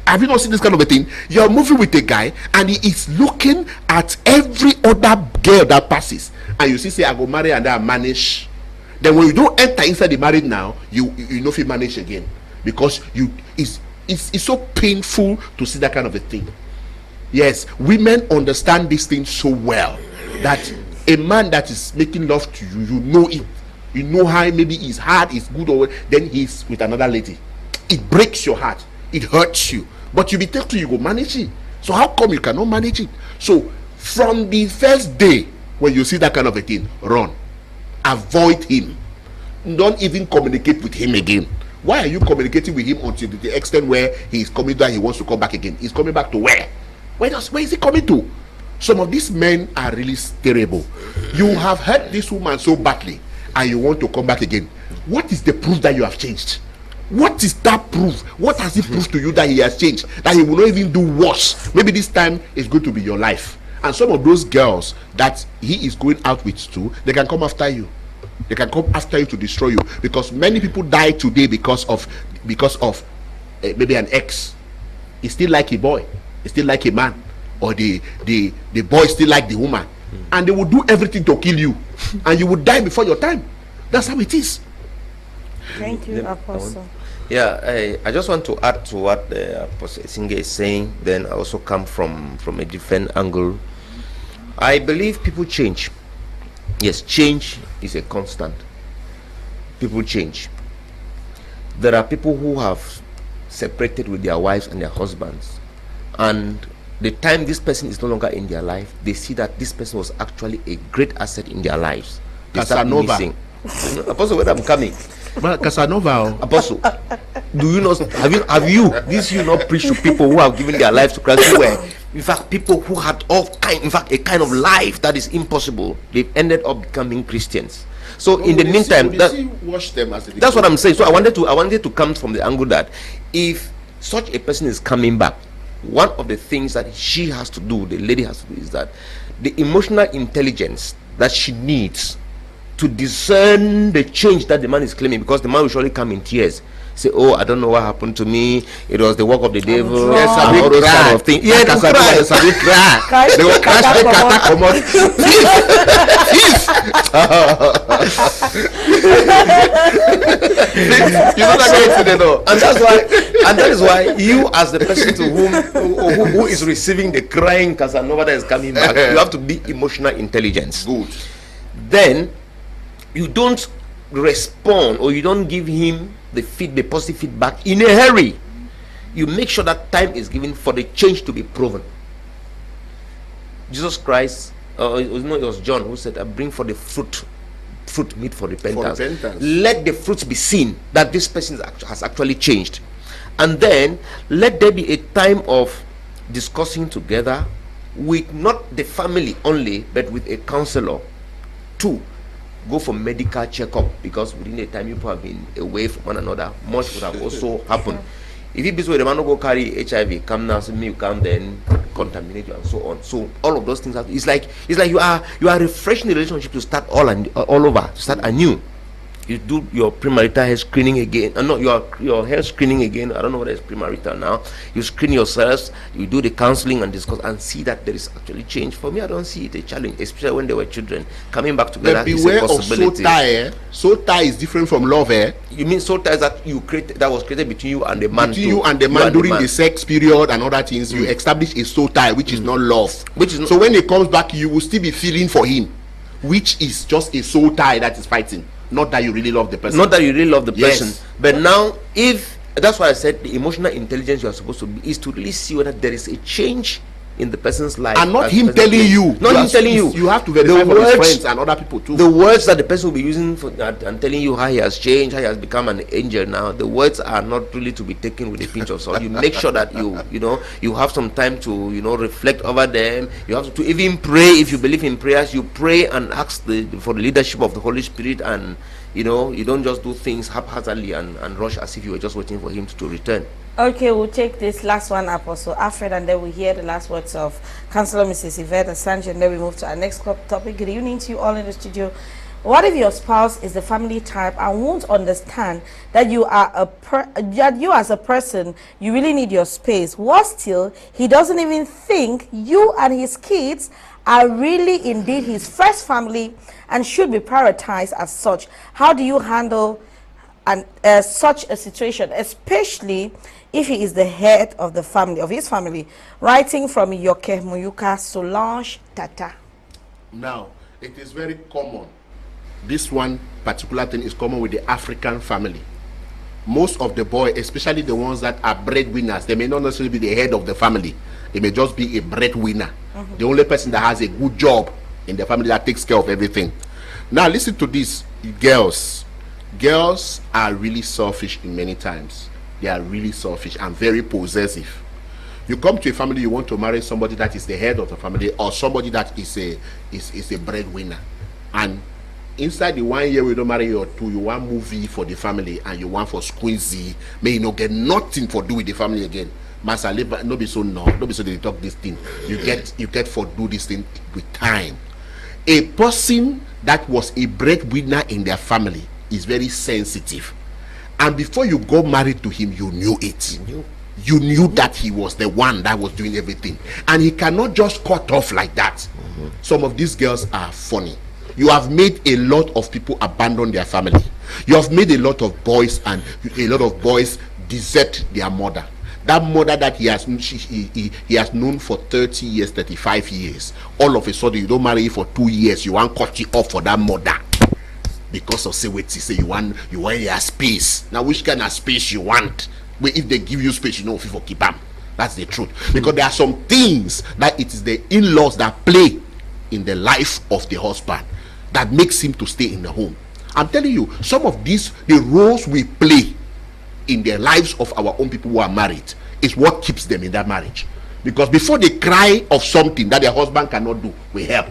Have you not seen this kind of a thing? You're moving with a guy and he is looking at every other girl that passes. And you see, say, I go marry and I manage. Then when you don't enter inside the marriage now, you know if you manage again. Because it's so painful to see that kind of a thing. Yes, women understand this thing so well that a man that is making love to you, you know it. You know how maybe it's hard, it's good, or then he's with another lady. It breaks your heart. It hurts you. But you be told you go manage it. So how come you cannot manage it? So from the first day when you see that kind of a thing, run. Avoid him. Don't even communicate with him again. Why are you communicating with him until the extent where he is coming down, he wants to come back again? He's coming back to where? Where is he coming to? Some of these men are really terrible. You have hurt this woman so badly and you want to come back again. What is the proof that you have changed? What is that proof? What has he proved to you that he has changed? That he will not even do worse? Maybe this time it's going to be your life. And some of those girls that he is going out with too, they can come after you. They can come after you to destroy you. Because many people die today because of maybe an ex. He still like a boy. He still like a man. Or the boy still like the woman. And they will do everything to kill you. And you will die before your time. That's how it is. Thank you, Apostle. Yeah, I just want to add to what Apostle Singe is saying. Then I also come from a different angle. I believe people change. Yes, change is a constant. People change. There are people who have separated with their wives and their husbands, and the time this person is no longer in their life, they see that this person was actually a great asset in their lives. They start missing. Apostle, when I'm coming. Well, Casanova. Apostle, do you not have you not preached to people who have given their lives to Christ, who were in fact people who had a kind of life that is impossible? They've ended up becoming Christians. So in the meantime, that's what I'm saying. So I wanted to come from the angle that if such a person is coming back, one of the things that she has to do, the lady has to do, is that the emotional intelligence that she needs to discern the change that the man is claiming, because the man will surely come in tears, say, oh, I don't know what happened to me, it was the work of the devil, Yes, and all those kind of things. Yeah, they will cry. They will cry. You know that kind of, and that is why you, as the person to who is receiving the crying Casanova that is coming back, you have to be emotional intelligence. Good. Then you don't respond, or you don't give him the positive feedback in a hurry. You make sure that time is given for the change to be proven. Jesus Christ, it was John who said, I bring for the fruit meet for repentance. Let the fruits be seen that this person has actually changed. And then let there be a time of discussing together with not the family only, but with a counselor. 2, go for medical checkup, because within the time you have been away from one another, much would have also happened. If you be with the man who go carry HIV, come now, see me, you come, then contaminate you and so on. So all of those things have, it's like you are refreshing the relationship to start all over, to start anew. You do your premarital health screening again, not your health screening again. I don't know whether it's premarital now. You screen yourselves, you do the counseling and discuss, and see that there is actually change. For me, I don't see it a challenge, especially when they were children. Coming back together, but beware is a possibility. of soul tie is different from love. You mean soul ties that was created between you and the man? Between you and the man during the sex period and other things, you establish a soul tie, which is not love. So when it comes back, you will still be feeling for him, which is just a soul tie that is fighting. Not that you really love the person. Not that you really love the person. Yes. But now, that's why I said the emotional intelligence you are supposed to be is to really see whether there is a change in the person's life, and not him telling you. Not him telling you. You have to verify for his friends and other people too. The words that the person will be using and telling you how he has changed, how he has become an angel now, the words are not really to be taken with a pinch of salt. You make sure that you have some time to reflect over them. You have to even pray. If you believe in prayers, you pray and ask for the leadership of the Holy Spirit, and you don't just do things haphazardly and rush as if you were just waiting for him to return. Okay, we'll take this last one, Apostle Alfred, and then we hear the last words of Counselor Mrs. Yvette Assange, and then we move to our next topic. Good evening to you all in the studio. What if your spouse is the family type and won't understand that you are that you as a person, you really need your space? What still, he doesn't even think you and his kids are really indeed his first family and should be prioritized as such. How do you handle such a situation, especially if he is the head of the family, of his family? Writing from Yoke Muyuka, Solange Tata. Now, it is very common. This one particular thing is common with the African family. Most of the boys, especially the ones that are breadwinners, they may not necessarily be the head of the family. They may just be a breadwinner. The only person that has a good job in the family that takes care of everything. Now, listen to this, girls. Girls are really selfish in many times. They are really selfish and very possessive. You come to a family, you want to marry somebody that is the head of the family, or somebody that is a breadwinner, and inside the 1 year we don't marry you, or 2, you want movie for the family and you want for squeezy, may you not get nothing for do with the family again. Master, no be so they talk this thing. You get for do this thing with time. A person that was a breadwinner in their family is very sensitive, and before you go married to him, you knew it. You knew that he was the one that was doing everything, and he cannot just cut off like that. Some of these girls are funny. You have made a lot of people abandon their family. You have made a lot of boys desert their mother. That mother that he has known for 30 years, 35 years. All of a sudden, you don't marry for 2 years. You want cut you off for that mother because of say you want your space. Now, which kind of space you want? But if they give you space, you know if you keep them. That's the truth. Because there are some things that it is the in-laws that play in the life of the husband that makes him to stay in the home. I'm telling you, some of these, the roles we play in the lives of our own people who are married, is what keeps them in that marriage. Because before they cry of something that their husband cannot do, we help.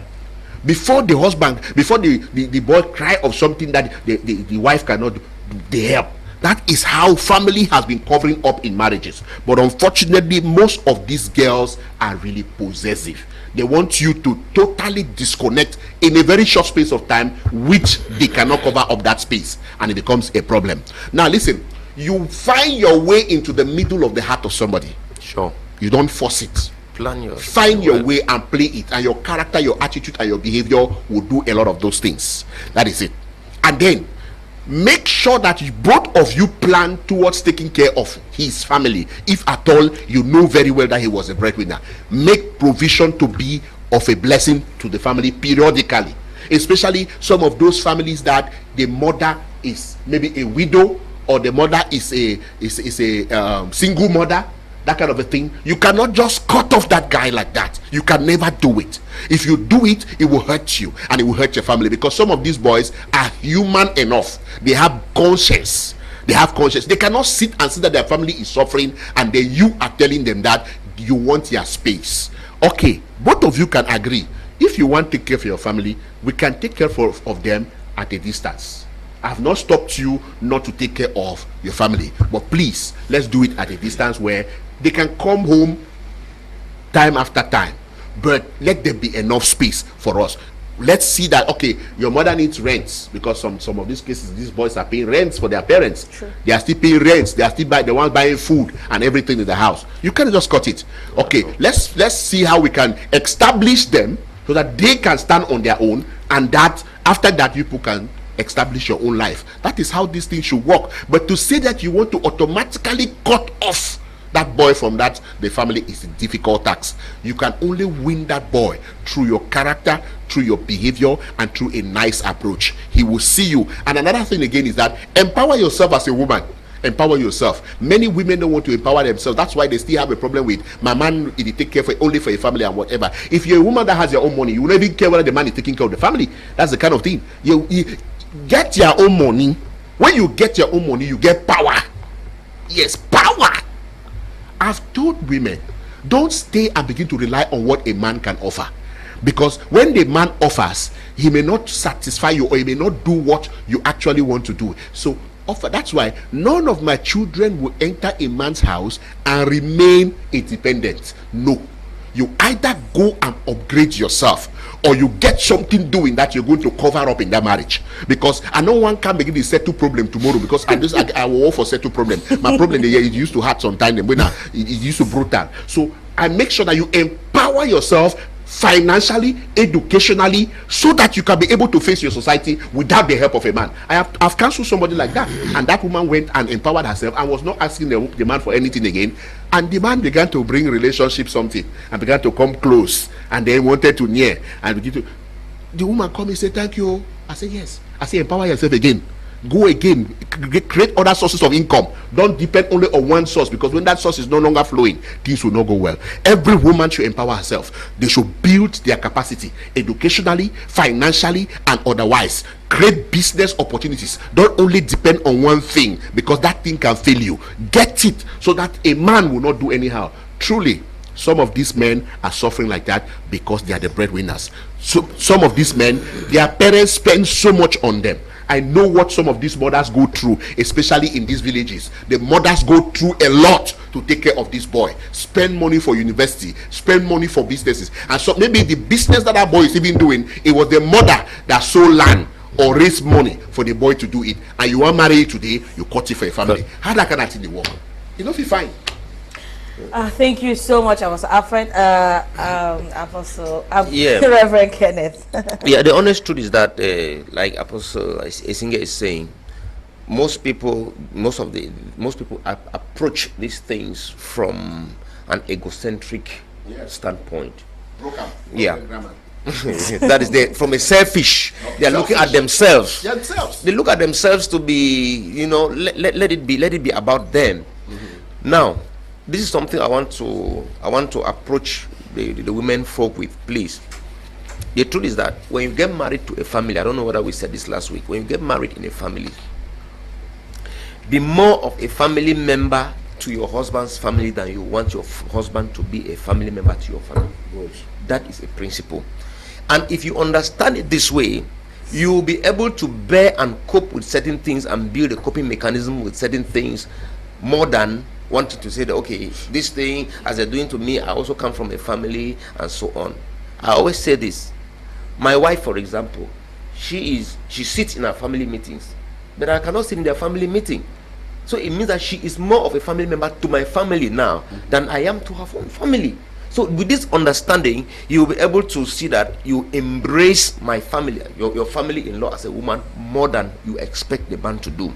Before the boy cry of something that the wife cannot do, they help. That is how family has been covering up in marriages. But unfortunately, most of these girls are really possessive. They want you to totally disconnect in a very short space of time, which they cannot cover up that space, and it becomes a problem. Now listen, you find your way into the middle of the heart of somebody. Sure. You don't force it. Plan your Find your way and play it, and your character, your attitude, and your behavior will do a lot of those things. That is it. And then make sure that both of you plan towards taking care of his family. If at all you know very well that he was a breadwinner, make provision to be of a blessing to the family periodically, especially some of those families that the mother is maybe a widow, or the mother is a single mother, that kind of a thing. You cannot just cut off that guy like that. You can never do it. If you do it, it will hurt you and it will hurt your family, because some of these boys are human enough. They have conscience. They cannot sit and see that their family is suffering, and then you are telling them that you want their space. Okay, both of you can agree. If you want to take care of your family, we can take care of them at a distance. I have not stopped you not to take care of your family, but please, let's do it at a distance where they can come home time after time, but let there be enough space for us. Let's see that, okay, your mother needs rents, because some of these cases, these boys are paying rents for their parents. True. They are still paying rents. They are still the ones buying food and everything in the house. You can't just cut it. Okay, let's see how we can establish them so that they can stand on their own, and that after that you people can establish your own life. That is how this thing should work. But to say that you want to automatically cut off that boy from the family is a difficult task. You can only win that boy through your character, through your behavior, and through a nice approach. He will see you. And another thing again is that empower yourself as a woman. Empower yourself. Many women don't want to empower themselves. That's why they still have a problem with my man. He take care only for a family and whatever. If you're a woman that has your own money, you will not even care whether the man is taking care of the family. That's the kind of thing. You get your own money. When you get your own money, you get power. Yes, power. I've told women, don't stay and begin to rely on what a man can offer, because when the man offers, he may not satisfy you, or he may not do what you actually want to do. So offer. That's why none of my children will enter a man's house and remain independent. No, you either go and upgrade yourself, or you get something doing that you're going to cover up in that marriage. Because I know one can begin to settle problem tomorrow, because I will offer settle problem. My problem is it used to hurt sometimes, but now it used to brutal. So I make sure that you empower yourself financially, educationally, so that you can be able to face your society without the help of a man. I've counseled somebody like that, and that woman went and empowered herself and was not asking the man for anything again, and the man began to bring relationship something and began to come close, and then wanted to near and begin to, the woman come and say thank you. I say yes. I say empower yourself again. Go again, create other sources of income. Don't depend only on one source, because when that source is no longer flowing, things will not go well. Every woman should empower herself. They should build their capacity educationally, financially, and otherwise. Create business opportunities. Don't only depend on one thing, because that thing can fail you. Get it so that a man will not do anyhow. Truly, some of these men are suffering like that because they are the breadwinners. So some of these men, their parents spend so much on them. I know what some of these mothers go through, especially in these villages. The mothers go through a lot to take care of this boy. Spend money for university, spend money for businesses. And so maybe the business that boy is even doing, it was the mother that sold land or raised money for the boy to do it. And you want to marry today, you cut it for a family. How that can actually work? You know, if you find. Thank you so much, Apostel Alfred. Apostle Reverend Kenneth. Yeah, the honest truth is that, like Apostle Esinge is saying, most people approach these things from an egocentric standpoint. Broken. Yeah. That is from a selfish. They are looking at themselves. They look at themselves to be, you know, let it be about them. Now, this is something I want to approach the women folk with, please. The truth is that when you get married to a family, I don't know whether we said this last week, when you get married in a family, be more of a family member to your husband's family than you want your husband to be a family member to your family. That is a principle. And if you understand it this way, You will be able to bear and cope with certain things and build a coping mechanism with certain things more than wanting to say that, okay, this thing, as they're doing to me, I also come from a family and so on. I always say this. My wife, for example, she sits in our family meetings, but I cannot sit in their family meeting. So it means that she is more of a family member to my family now than I am to her own family. So with this understanding, you'll be able to see that you embrace my family, your family-in-law as a woman, more than you expect the man to do.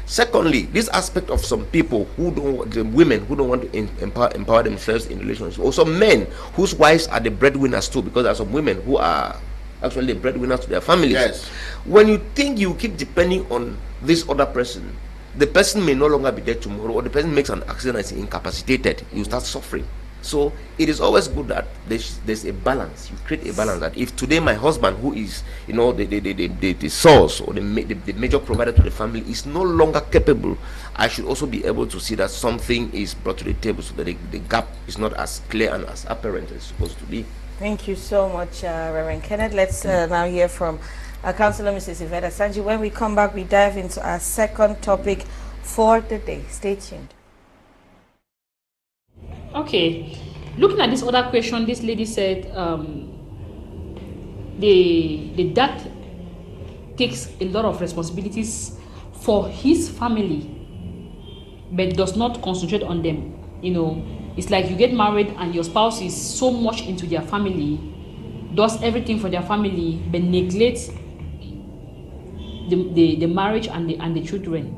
Secondly, this aspect of some people who don't, the women who don't want to empower themselves in relationships, also men whose wives are the breadwinners too, because there are some women who are actually the breadwinners to their families. Yes. When you think you keep depending on this other person, the person may no longer be there tomorrow, or the person makes an accident and is incapacitated, you start suffering. So it is always good that there's a balance. You create a balance that if today my husband, who is the source or the major provider to the family, is no longer capable, I should also be able to see that something is brought to the table so that the gap is not as clear and as apparent as it's supposed to be. Thank you so much, Reverend Kenneth. Let's now hear from Councillor Mrs. Yvette Asanji. When we come back, we dive into our second topic for the day. Stay tuned. Okay, looking at this other question, this lady said the dad takes a lot of responsibilities for his family but does not concentrate on them. You know, it's like you get married and your spouse is so much into their family, does everything for their family, but neglects the marriage and the children.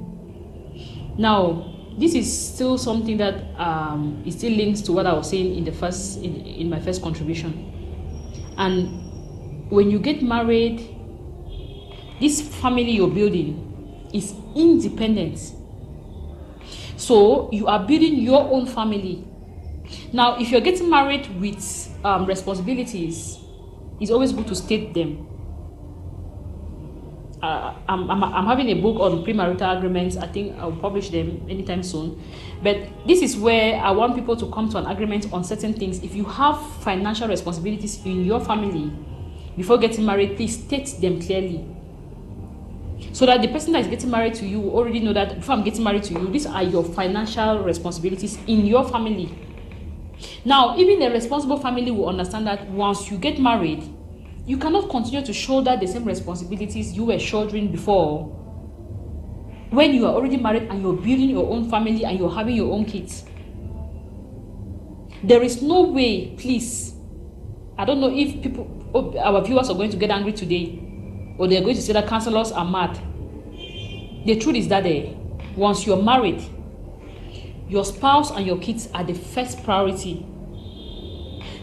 Now, this is still something that it still links to what I was saying in my first contribution. And when you get married, this family you're building is independent. So you are building your own family. Now, if you're getting married with responsibilities, it's always good to state them. I'm having a book on premarital agreements. I think I'll publish them anytime soon. But this is where I want people to come to an agreement on certain things. If you have financial responsibilities in your family before getting married, please state them clearly, so that the person that is getting married to you will already know that before I'm getting married to you, these are your financial responsibilities in your family. Now, even the responsible family will understand that once you get married, you cannot continue to shoulder the same responsibilities you were shouldering before when you are already married and you're building your own family and you're having your own kids. There is no way, please. I don't know if our viewers are going to get angry today, or they're going to say that counselors are mad. The truth is that once you're married, your spouse and your kids are the first priority.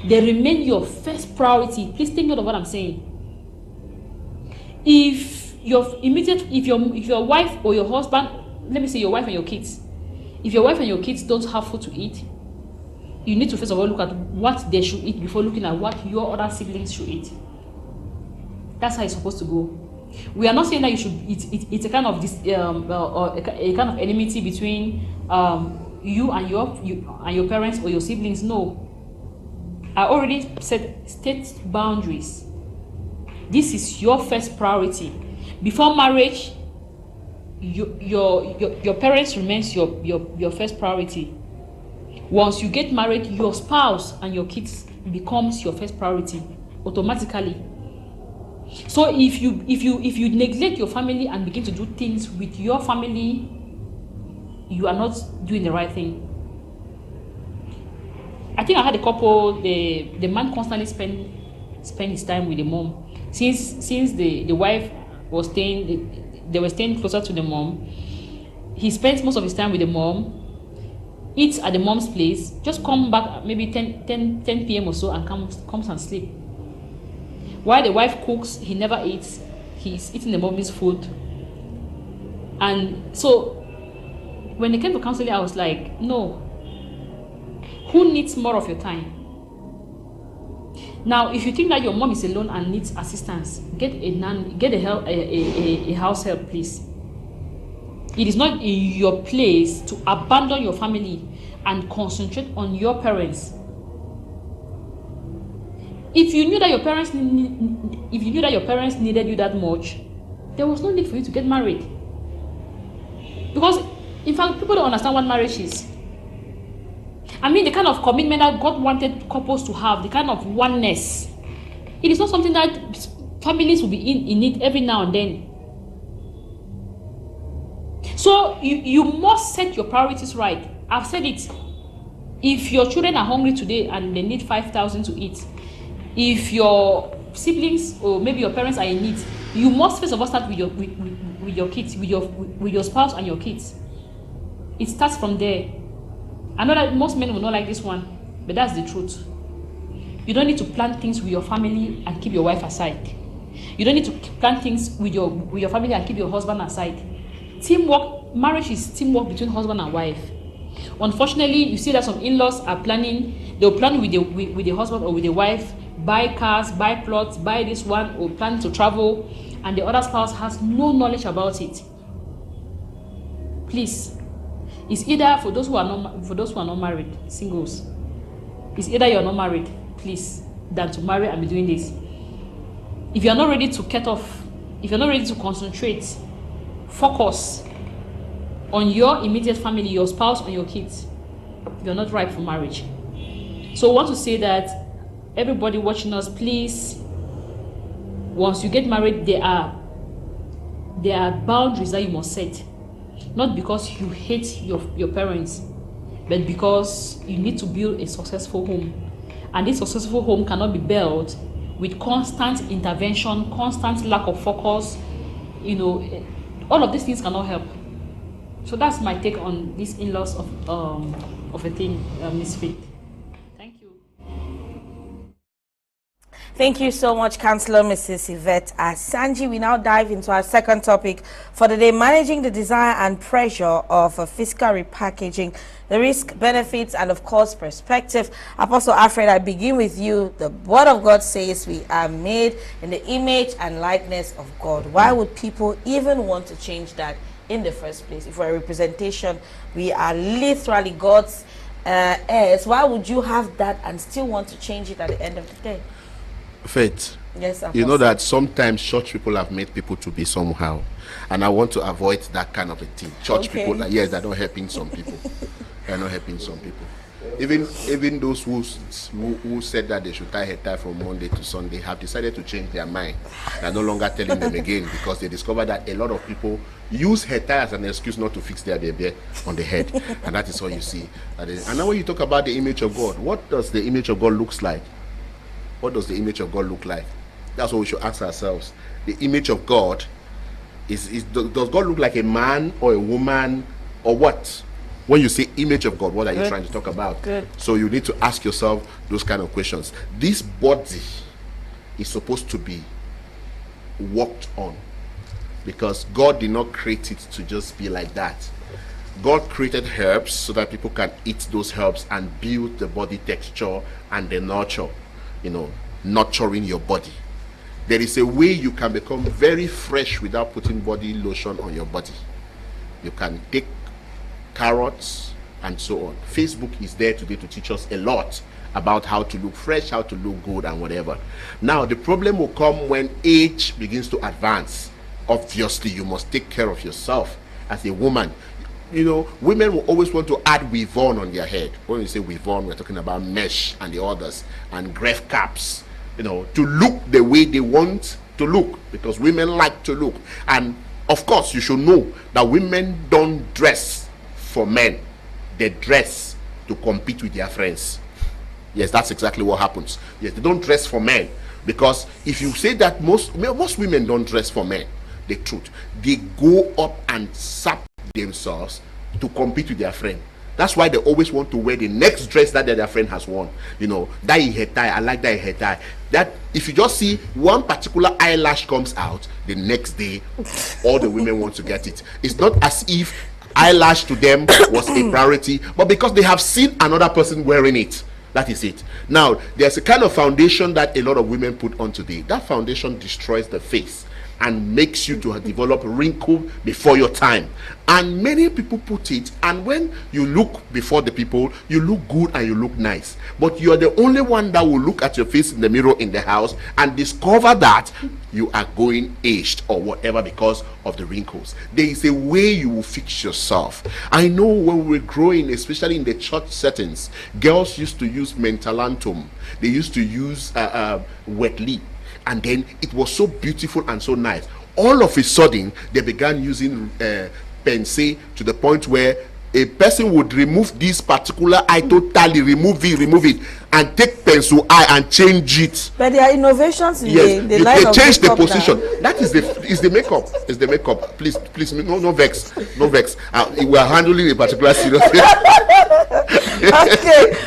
They remain your first priority. Please take note of what I'm saying. If your wife or your husband, let me say your wife and your kids, if your wife and your kids don't have food to eat, you need to first of all look at what they should eat before looking at what your other siblings should eat. That's how it's supposed to go. We are not saying that you should. It's a kind of a kind of enmity between you and your parents or your siblings. No. I already said state boundaries. This is your first priority. Before marriage, your parents remains your first priority. Once you get married, your spouse and your kids becomes your first priority automatically. So if you neglect your family and begin to do things with your family, you are not doing the right thing. I think I had a couple. The man constantly spend his time with the mom. Since the wife was staying, they were staying closer to the mom. He spends most of his time with the mom. Eats at the mom's place. Just come back maybe 10 p.m. or so and comes and sleep. While the wife cooks, he never eats. He's eating the mommy's food. And so when they came to counseling, I was like, no. Who needs more of your time? Now, if you think that your mom is alone and needs assistance, get a nanny, get a house help, please. It is not in your place to abandon your family and concentrate on your parents. If you knew that your parents needed you that much, there was no need for you to get married. Because in fact, people don't understand what marriage is. I mean, the kind of commitment that God wanted couples to have, the kind of oneness. It is not something that families will be in it every now and then. So you must set your priorities right. I've said it. If your children are hungry today and they need 5,000 to eat, if your siblings or maybe your parents are in need, you must first of all start with your kids, with your spouse and your kids. It starts from there. I know that most men will not like this one, but that's the truth. You don't need to plan things with your family and keep your wife aside. You don't need to plan things with your family and keep your husband aside. Teamwork, marriage is teamwork between husband and wife. Unfortunately, you see that some in-laws are planning. They'll plan with the husband or with the wife, buy cars, buy plots, buy this one, or plan to travel, and the other spouse has no knowledge about it. Please, it's either for those who are not married, singles. It's either you're not married, please, than to marry and be doing this. If you're not ready to cut off, if you're not ready to concentrate, focus on your immediate family, your spouse, and your kids, you're not ripe for marriage. So I want to say that everybody watching us, please, once you get married, there are boundaries that you must set. Not because you hate your parents, but because you need to build a successful home. And this successful home cannot be built with constant intervention, constant lack of focus. All of these things cannot help. So that's my take on these in-laws of a thing, Miss Faith. Thank you. Thank you so much, Councillor Mrs. Yvette Asanji. We now dive into our second topic for the day: managing the desire and pressure of fiscal repackaging, the risk, benefits, and of course perspective. Apostel Alfred, I begin with you. The word of God says we are made in the image and likeness of God. Why would people even want to change that in the first place? If we're a representation, we are literally God's heirs. Why would you have that and still want to change it at the end of the day? Faith. Yes, you know that sometimes church people have made people to be somehow, and I want to avoid that kind of a thing. Church people, yes, they're not helping some people. They're not helping some people. Even those who said that they should tie hair tie from Monday to Sunday have decided to change their mind. They're no longer telling them again, because they discovered that a lot of people use hair tie as an excuse not to fix their baby on the head, and that is what you see. And now when you talk about the image of God, what does the image of God looks like? What does the image of God look like? That's what we should ask ourselves. The image of God does God look like a man or a woman, or what? When you say image of God, what are you trying to talk about? Good. So you need to ask yourself those kind of questions. This body is supposed to be worked on, because God did not create it to just be like that. God created herbs so that people can eat those herbs and build the body texture and the nurture, nurturing your body. There is a way you can become very fresh without putting body lotion on your body. You can take carrots and so on. Facebook is there today to teach us a lot about how to look fresh, how to look good, and whatever. Now the problem will come when age begins to advance. Obviously you must take care of yourself as a woman. Women will always want to add weave on their head. When we say weave on, we're talking about mesh and the others, and grave caps, to look the way they want to look, because women like to look. And of course you should know that women don't dress for men, they dress to compete with their friends. Yes, that's exactly what happens. Yes, they don't dress for men, because if you say that most women don't dress for men, the truth, they go up and sap themselves to compete with their friend. That's why they always want to wear the next dress that their friend has worn. That hair tie, I like that hair tie. That if you just see one particular eyelash comes out, the next day all the women want to get it. It's not as if eyelash to them was a priority, but because they have seen another person wearing it. That is it. Now there's a kind of foundation that a lot of women put on today. That foundation destroys the face. and makes you to develop wrinkle before your time. And many people put it, and when you look before the people, you look good and you look nice, but you are the only one that will look at your face in the mirror in the house and discover that you are going aged or whatever because of the wrinkles. There is a way you will fix yourself. I know when we were growing, especially in the church settings, girls used to use Mentalantum. They used to use wet lip, and then it was so beautiful and so nice. All of a sudden, they began using Pensée to the point where a person would remove this particular eye totally, remove it, and take pencil eye and change it. But there are innovations in yes, the line of change the makeup position. now. That is the makeup. It's the makeup. Please, no vex. We are handling a particular serious. Okay,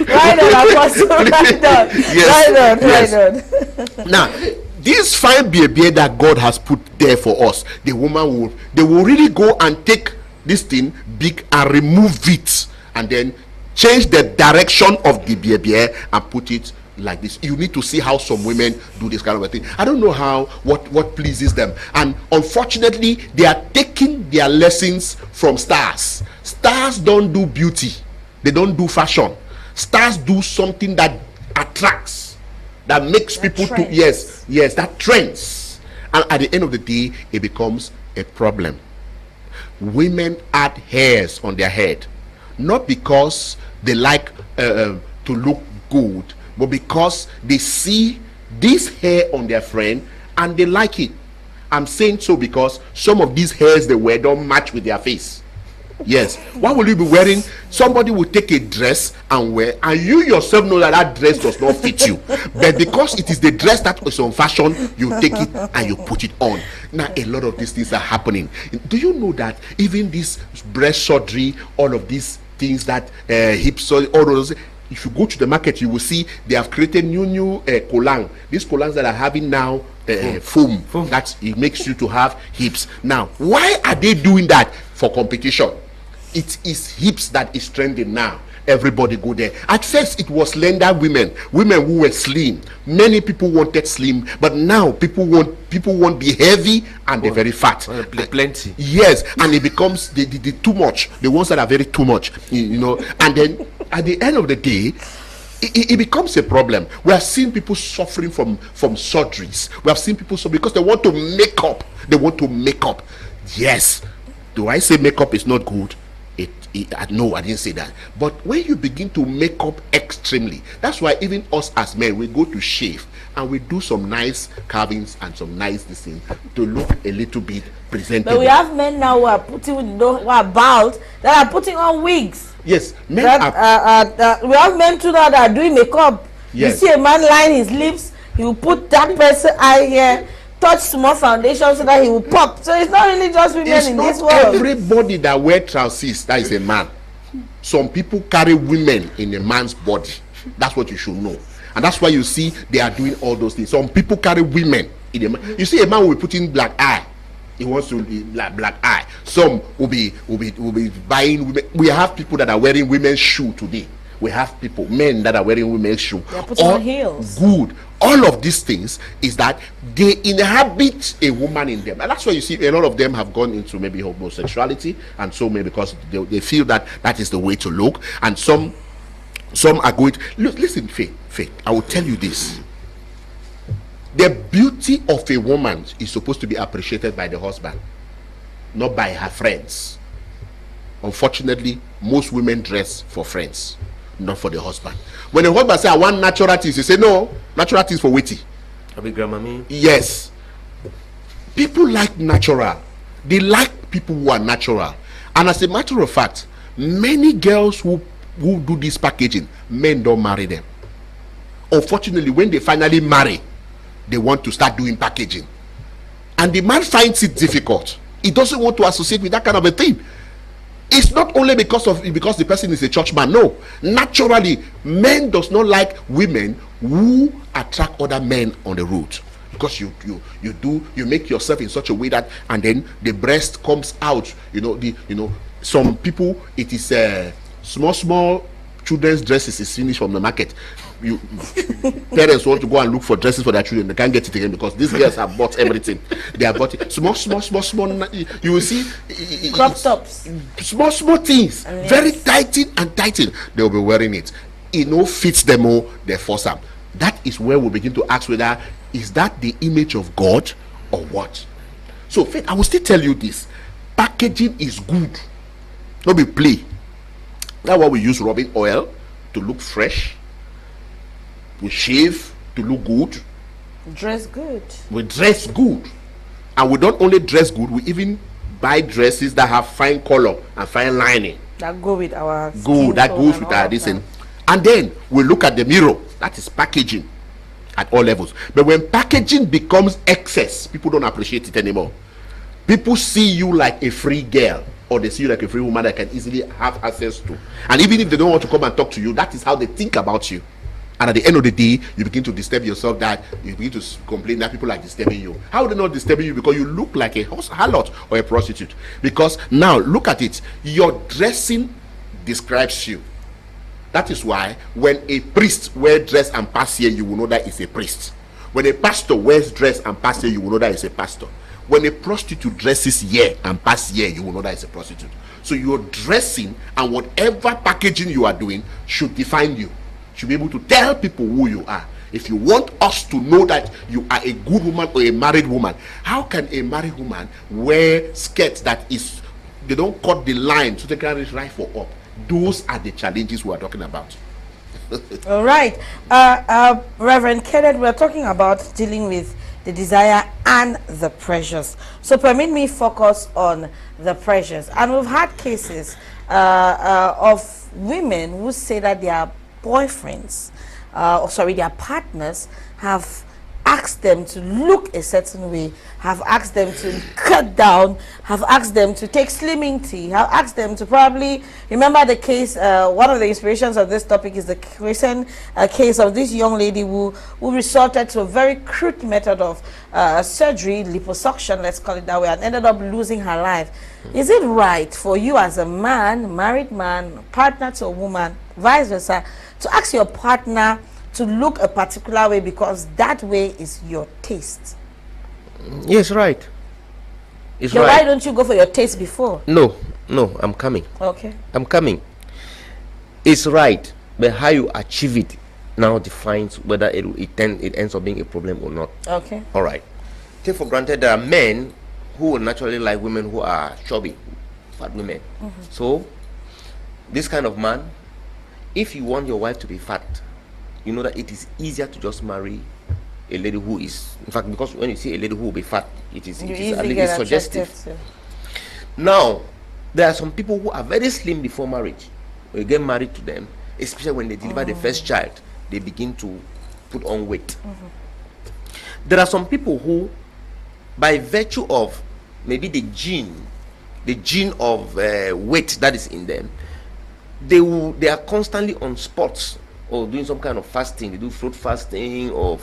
right on, Apostle. Right on. Yes. Right on. Now, this fine baby that God has put there for us, the woman will really go and take this thing big and remove it, and then change the direction of the baby and put it like this. You need to see how some women do this kind of a thing. I don't know what pleases them, and unfortunately they are taking their lessons from stars. Stars don't do beauty, they don't do fashion. Stars do something that attracts, that makes people to yes, that trends, and at the end of the day it becomes a problem. Women add hairs on their head, not because they like to look good, but because they see this hair on their friend and they like it. I'm saying so because some of these hairs they wear don't match with their face. Yes, what will you be wearing? Somebody will take a dress and wear, and you yourself know that dress does not fit you, but because it is the dress that is on fashion, you take it and you put it on. Now a lot of these things are happening. Do you know that even this breast surgery, all of these things that hip surgery, all those, if you go to the market you will see they have created new collang. These collangs that are having now foam that it makes you to have hips. Now why are they doing that? For competition. It is hips that is trending now. Everybody go there. At first it was slender women who were slim. Many people wanted slim, but now people want be heavy and they're very fat. Plenty. Yes, and it becomes the too much, the ones that are very too much, you know. And then at the end of the day it becomes a problem. We have seen people suffering from surgeries. We have seen people because they want to make up. Yes. Do I say makeup is not good? No, I didn't say that. But when you begin to make up extremely, that's why even us as men, we go to shave and we do some nice carvings and some nice things to look a little bit presentable. But we have men now who are bald, that are putting on wigs. Yes, men we have men too now that are doing makeup. Yes. You see a man line his lips, he will put that person eye here, touch small foundation so that he will pop. So it's not really just women in this world. Everybody that wear trousers, that is a man. Some people carry women in a man's body. That's what you should know. And that's why you see they are doing all those things. Some people carry women in a man. You see a man will put in black eye. He wants to be black eye. Some will be buying women. We have people that are wearing women's shoe today. We have men that are wearing women's shoe. They are putting on heels. Good. All of these things is that they inhabit a woman in them, and that's why you see a lot of them have gone into maybe homosexuality, and so maybe because they feel that is the way to look, and some are going to look. Listen, Faith, I will tell you this: the beauty of a woman is supposed to be appreciated by the husband, not by her friends. Unfortunately, most women dress for friends, not for the husband. When the husband say I want natural things, you say no, natural things for waiting. Yes, people like natural. They like people who are natural. And as a matter of fact, many girls who do this packaging, men don't marry them. Unfortunately, when they finally marry, they want to start doing packaging, and the man finds it difficult. He doesn't want to associate with that kind of a thing. It's not only because the person is a church man. No, naturally, men does not like women who attract other men on the road, because you make yourself in such a way that, and then the breast comes out. Some people, it is small children's dresses is finished from the market. parents want to go and look for dresses for their children, they can't get it again because these girls have bought everything. They have bought it. Small. You will see crop tops, small things, yes. Very tighten. They will be wearing it. Fits them all. They force them. That is where we begin to ask whether is that the image of God or what. So, Faith, I will still tell you this: packaging is good. Don't be play. That's why we use rubbing oil to look fresh. We shave to look good. Dress good. We dress good. And we don't only dress good, we even buy dresses that have fine color and fine lining. That go with our good, that goes with our this. And then we look at the mirror. That is packaging at all levels. But when packaging becomes excess, people don't appreciate it anymore. People see you like a free girl, or they see you like a free woman that can easily have access to. And even if they don't want to come and talk to you, that is how they think about you. And at the end of the day, you begin to disturb yourself, that you begin to complain that people are disturbing you. How are they not disturbing you? Because you look like a harlot or a prostitute. Because now, look at it. Your dressing describes you. That is why when a priest wears dress and pass here, you will know that it's a priest. When a pastor wears dress and pass here, you will know that it's a pastor. When a prostitute dresses here and pass here, you will know that it's a prostitute. So your dressing and whatever packaging you are doing should define you. Should be able to tell people who you are. If you want us to know that you are a good woman or a married woman, how can a married woman wear skirts that is, they don't cut the line so they can reach right for up? Those are the challenges we are talking about. All right, Reverend Kenneth, we're talking about dealing with the desire and the pressures. So permit me focus on the pressures. And we've had cases of women who say that their boyfriends, their partners have asked them to look a certain way, have asked them to cut down, have asked them to take slimming tea, have asked them to probably, remember the case, one of the inspirations of this topic is the recent case of this young lady who resorted to a very crude method of surgery, liposuction, let's call it that way, and ended up losing her life. Is it right for you as a man, married man, partner to a woman, vice versa, to ask your partner to look a particular way because that way is your taste? Yes, right. It's so right. Why don't you go for your taste before? No, I'm coming. Okay. I'm coming. It's right, but how you achieve it now defines whether it ends up being a problem or not. Okay. All right. Take for granted there are men who will naturally like women who are chubby, fat women. So, this kind of man, if you want your wife to be fat, you know that it is easier to just marry a lady who is, in fact, because when you see a lady who will be fat, it is suggestive. Now, there are some people who are very slim before marriage. When you get married to them, especially when they deliver the first child, they begin to put on weight. There are some people who, by virtue of maybe the gene of weight that is in them, they are constantly on sports or doing some kind of fasting. They do fruit fasting, or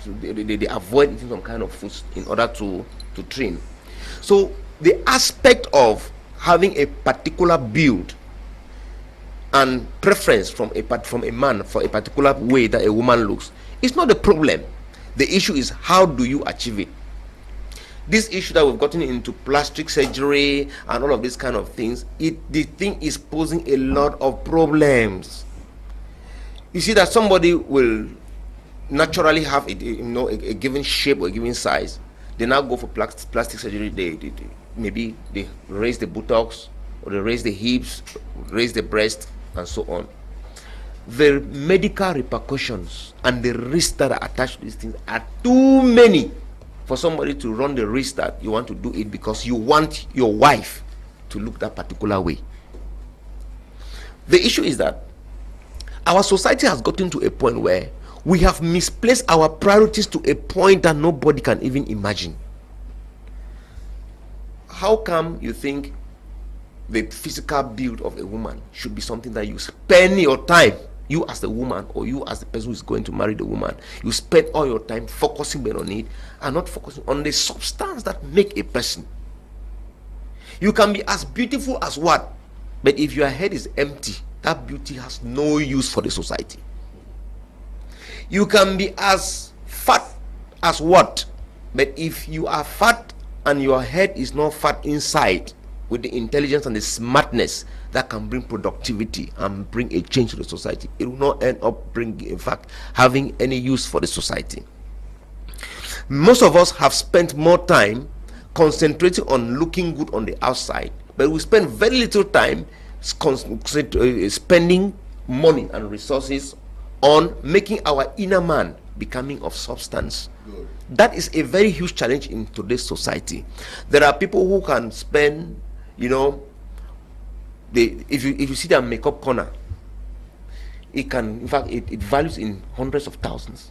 they avoid eating some kind of foods in order to train. So the aspect of having a particular build and preference from a man for a particular way that a woman looks is not the problem. The issue is how do you achieve it. This issue that we've gotten into plastic surgery and all of these kind of things, the thing is posing a lot of problems. You see that somebody will naturally have a given shape or a given size. They now go for plastic surgery. Maybe they raise the buttocks, or they raise the hips, raise the breast, and so on. The medical repercussions and the risks that are attached to these things are too many for somebody to run the risk that you want to do it because you want your wife to look that particular way. The issue is that our society has gotten to a point where we have misplaced our priorities to a point that nobody can even imagine. How come you think the physical build of a woman should be something that you spend your time, you as the woman or you as the person who is going to marry the woman, you spend all your time focusing on it and not focusing on the substance that make a person? You can be as beautiful as what, but if your head is empty, that beauty has no use for the society. You can be as fat as what? But if you are fat and your head is not fat inside, with the intelligence and the smartness that can bring productivity and bring a change to the society, it will not end up bringing, in fact, having any use for the society. Most of us have spent more time concentrating on looking good on the outside, but we spend very little time spending money and resources on making our inner man becoming of substance. Good. That is a very huge challenge in today's society. There are people who can spend, you know, if you see their makeup corner, it can, in fact, it values in hundreds of thousands.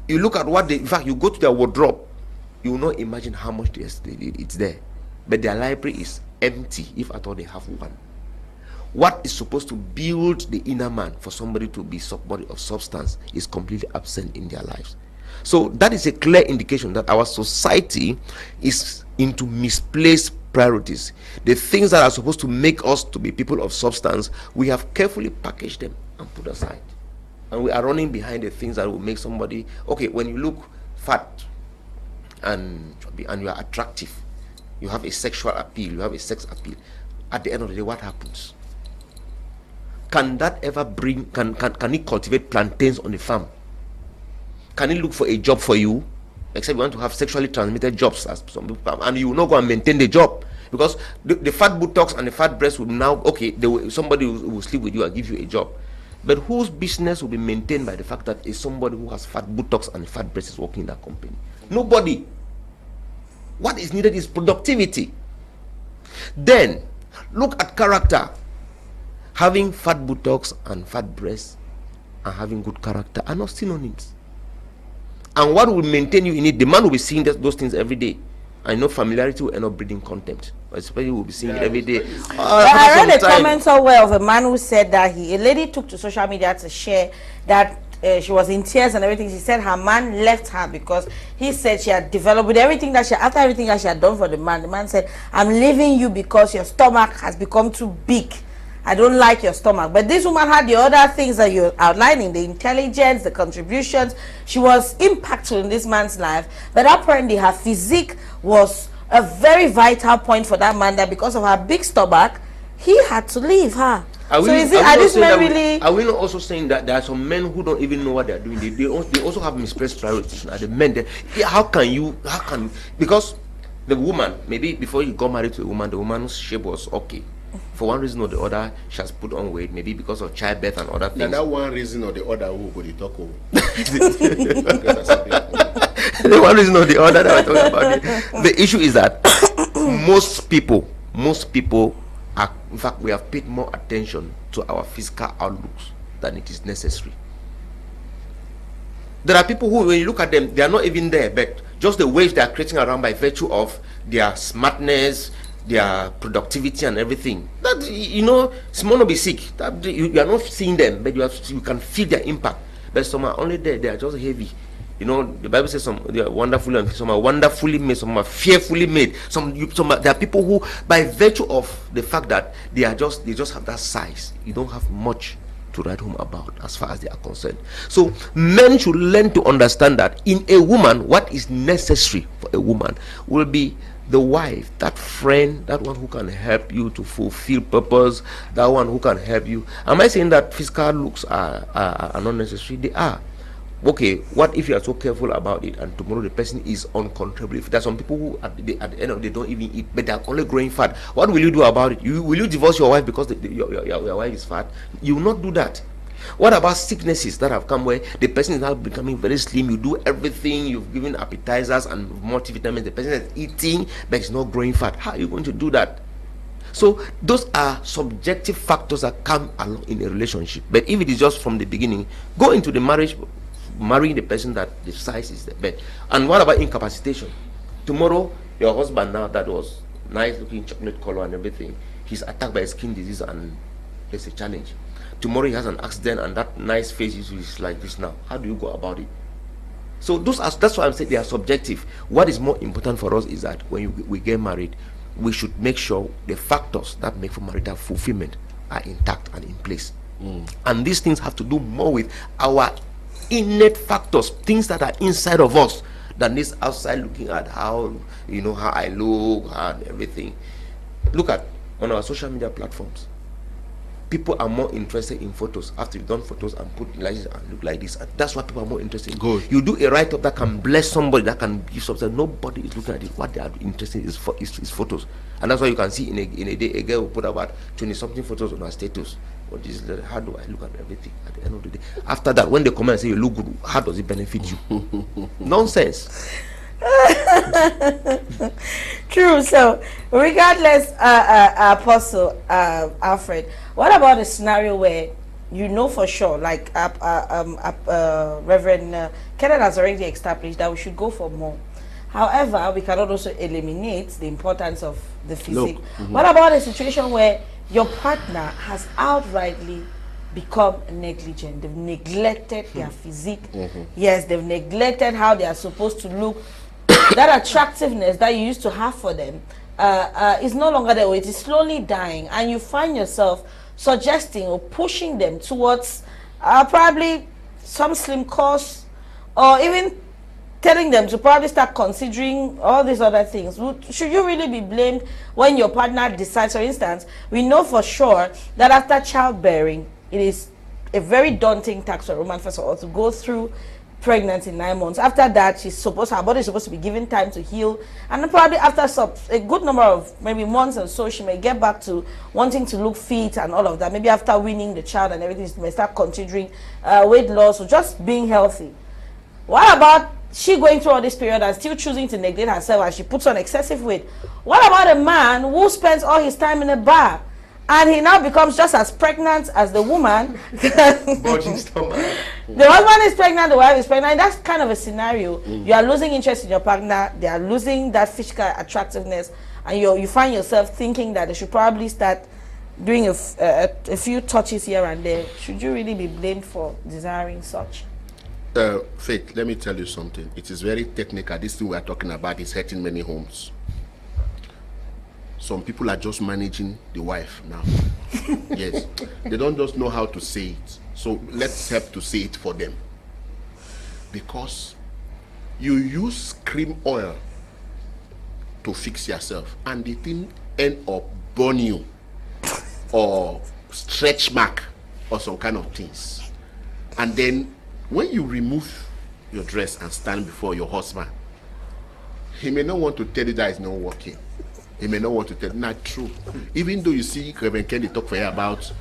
You look at what they, in fact, you go to their wardrobe, you will not imagine how much it's there. But their library is empty, if at all they have one. What is supposed to build the inner man for somebody to be somebody of substance is completely absent in their lives. So that is a clear indication that our society is into misplaced priorities. The things that are supposed to make us to be people of substance, we have carefully packaged them and put aside. And we are running behind the things that will make somebody, okay, when you look fat and you are attractive, you have a sexual appeal, you have a sex appeal. At the end of the day, what happens? Can that ever bring, can it cultivate plantains on the farm? Can it look for a job for you? Except you want to have sexually transmitted jobs, as some people have, and you will not go and maintain the job. Because the fat buttocks and the fat breasts will now, okay, somebody will sleep with you and give you a job. But whose business will be maintained by the fact that it's somebody who has fat buttocks and fat breasts is working in that company? Nobody. What is needed is productivity. Then, look at character. Having fat buttocks and fat breasts and having good character are not synonyms. And what will maintain you in it? The man will be seeing those things every day. I know familiarity will end up breeding contempt. Especially will be seeing it every day. I read a comment somewhere of a man who said that a lady took to social media to share that she was in tears and everything. She said her man left her because he said she had developed with everything that after everything that she had done for the man said, I'm leaving you because your stomach has become too big. I don't like your stomach. But this woman had the other things that you're outlining, the intelligence, the contributions. She was impactful in this man's life. But apparently her physique was a very vital point for that man, that because of her big stomach, he had to leave her. Are we not also saying that there are some men who don't even know what they are doing? They also have misplaced priorities. The men, because the woman, maybe before you got married to a woman, the woman's shape was okay. For one reason or the other, she has put on weight, maybe because of childbirth and other things. Now that one reason or the other, who would you talk over? The one reason or the other that we're talking about it. The issue is that most people are, in fact, we have paid more attention to our physical outlooks than it is necessary. There are people who, when you look at them, they are not even there, but just the waves they are creating around by virtue of their smartness, their productivity and everything. That, you know, it's more to be sick. That you are not seeing them, but you can feel their impact. But some are only there, they are just heavy. You know, the Bible says some they are wonderfully and some are wonderfully made, some are fearfully made. There are people who, by virtue of the fact that they just have that size, you don't have much to write home about as far as they are concerned. So men should learn to understand that in a woman, what is necessary for a woman will be the wife, that friend, that one who can help you to fulfill purpose, that one who can help you. Am I saying that physical looks are not necessary? They are. Okay, what if you are so careful about it and tomorrow the person is uncontrollable? If there's some people who at the end of the day don't even eat, but they're only growing fat, what will you do about it? Will you divorce your wife because your wife is fat? You will not do that. What about sicknesses that have come where the person is now becoming very slim? You do everything, you've given appetizers and multivitamins, the person is eating but it's not growing fat. How are you going to do that? So those are subjective factors that come along in a relationship. But if it is just from the beginning, go into the marriage marrying the person that the size is the bed. And what about incapacitation? Tomorrow your husband, now that was nice looking chocolate color and everything, he's attacked by a skin disease and there's a challenge. Tomorrow he has an accident and that nice face is like this now. How do you go about it? So that's why I'm saying they are subjective. What is more important for us is that when we get married, we should make sure the factors that make for marital fulfillment are intact and in place. And these things have to do more with our innate factors, things that are inside of us, than this outside looking at how, how I look and everything. Look at on our social media platforms. People are more interested in photos after you've done photos and put like this and look like this. And that's what people are more interested in. Good. You do a write-up that can bless somebody, that can give something. Nobody is looking at it. What they are interested in is photos. And that's why you can see in a day a girl will put about 20-something photos on her status. What is that? How do I look at everything at the end of the day? After that, when they come and say you look good, how does it benefit you? Nonsense. True. So, regardless, Apostle Alfred, what about a scenario where you know for sure, like Reverend Kenneth has already established that we should go for more. However, we cannot also eliminate the importance of the physique. What about a situation where your partner has outrightly become negligent? They've neglected their physique. Yes, they've neglected how they are supposed to look. That attractiveness that you used to have for them is no longer there. It is slowly dying, and you find yourself suggesting or pushing them towards probably some slim course, or even telling them to probably start considering all these other things. Should you really be blamed when your partner decides? For instance, we know for sure that after childbearing, it is a very daunting task for a woman, first of all, to go through pregnancy in 9 months. After that, her body is supposed to be given time to heal, and then probably after a good number of maybe months or so, she may get back to wanting to look fit and all of that. Maybe after weaning the child and everything, she may start considering weight loss or just being healthy. What about she going through all this period and still choosing to neglect herself as she puts on excessive weight? What about a man who spends all his time in a bar and he now becomes just as pregnant as the woman? The husband is pregnant, the wife is pregnant. That's kind of a scenario. You are losing interest in your partner, they are losing that physical attractiveness, and you find yourself thinking that they should probably start doing a few touches here and there. Should you really be blamed for desiring such? Faith, let me tell you something. It is very technical. This thing we are talking about is hurting many homes. Some people are just managing the wife now. Yes, they don't just know how to say it. So let's help to say it for them. Because you use cream oil to fix yourself, and the thing end up burn you, or stretch mark, or some kind of things. And then when you remove your dress and stand before your husband, he may not want to tell you that it's not working. He may not want to tell you, not true. Even though you see Reverend Kenny talk for you about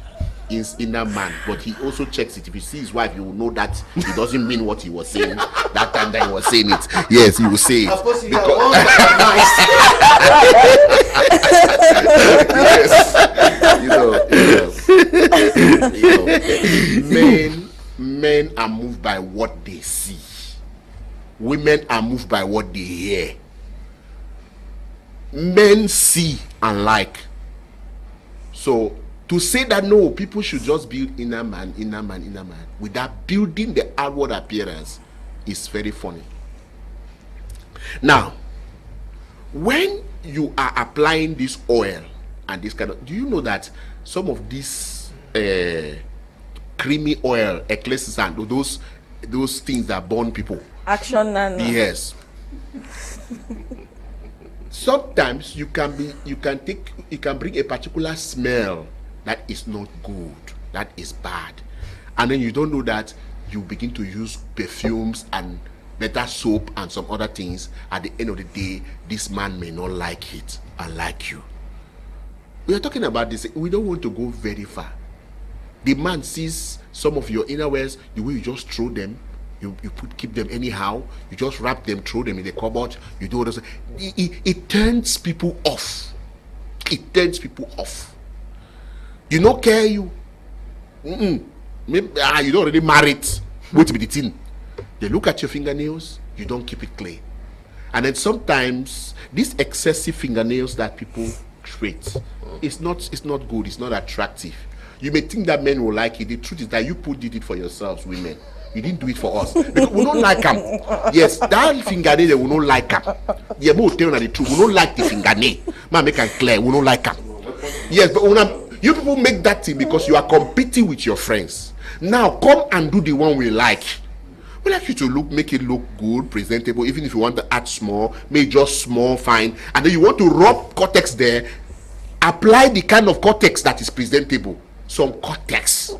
his inner man, but he also checks it. If you see his wife, you will know that he doesn't mean what he was saying that time that he was saying it. Yes, he will say it. Of course, you yes. Men are moved by what they see. Women are moved by what they hear. Men see and like. So to say that no, people should just build inner man without building the outward appearance is very funny. Now, when you are applying this oil and this kind of, do you know that some of this creamy oil, eclecticant, those things that burn people? Action and yes. Sometimes you can bring a particular smell that is not good, that is bad, and then you don't know that you begin to use perfumes and better soap and some other things. At the end of the day, this man may not like it and like you. We are talking about this. We don't want to go very far. The man sees some of your inner wears, the way you just throw them. You keep them anyhow. You just wrap them, throw them in the cupboard. You do all those. It turns people off. It turns people off. You don't care you. Maybe you don't already married. What be the thing? They look at your fingernails. You don't keep it clean. And then sometimes these excessive fingernails that people create, it's not good. It's not attractive. You may think that men will like it. The truth is that you did it for yourselves, women. You didn't do it for us. Because we don't like them. Yes, that fingernail, they will not like them. Yeah, but tell you the truth. We don't like the fingernail. Man, make it clear. We don't like them. Yes, but you people make that thing because you are competing with your friends. Now, come and do the one we like. We like you to make it look good, presentable. Even if you want to add small, make just small, fine. And then you want to rub cortex there, apply the kind of cortex that is presentable. Some cortex.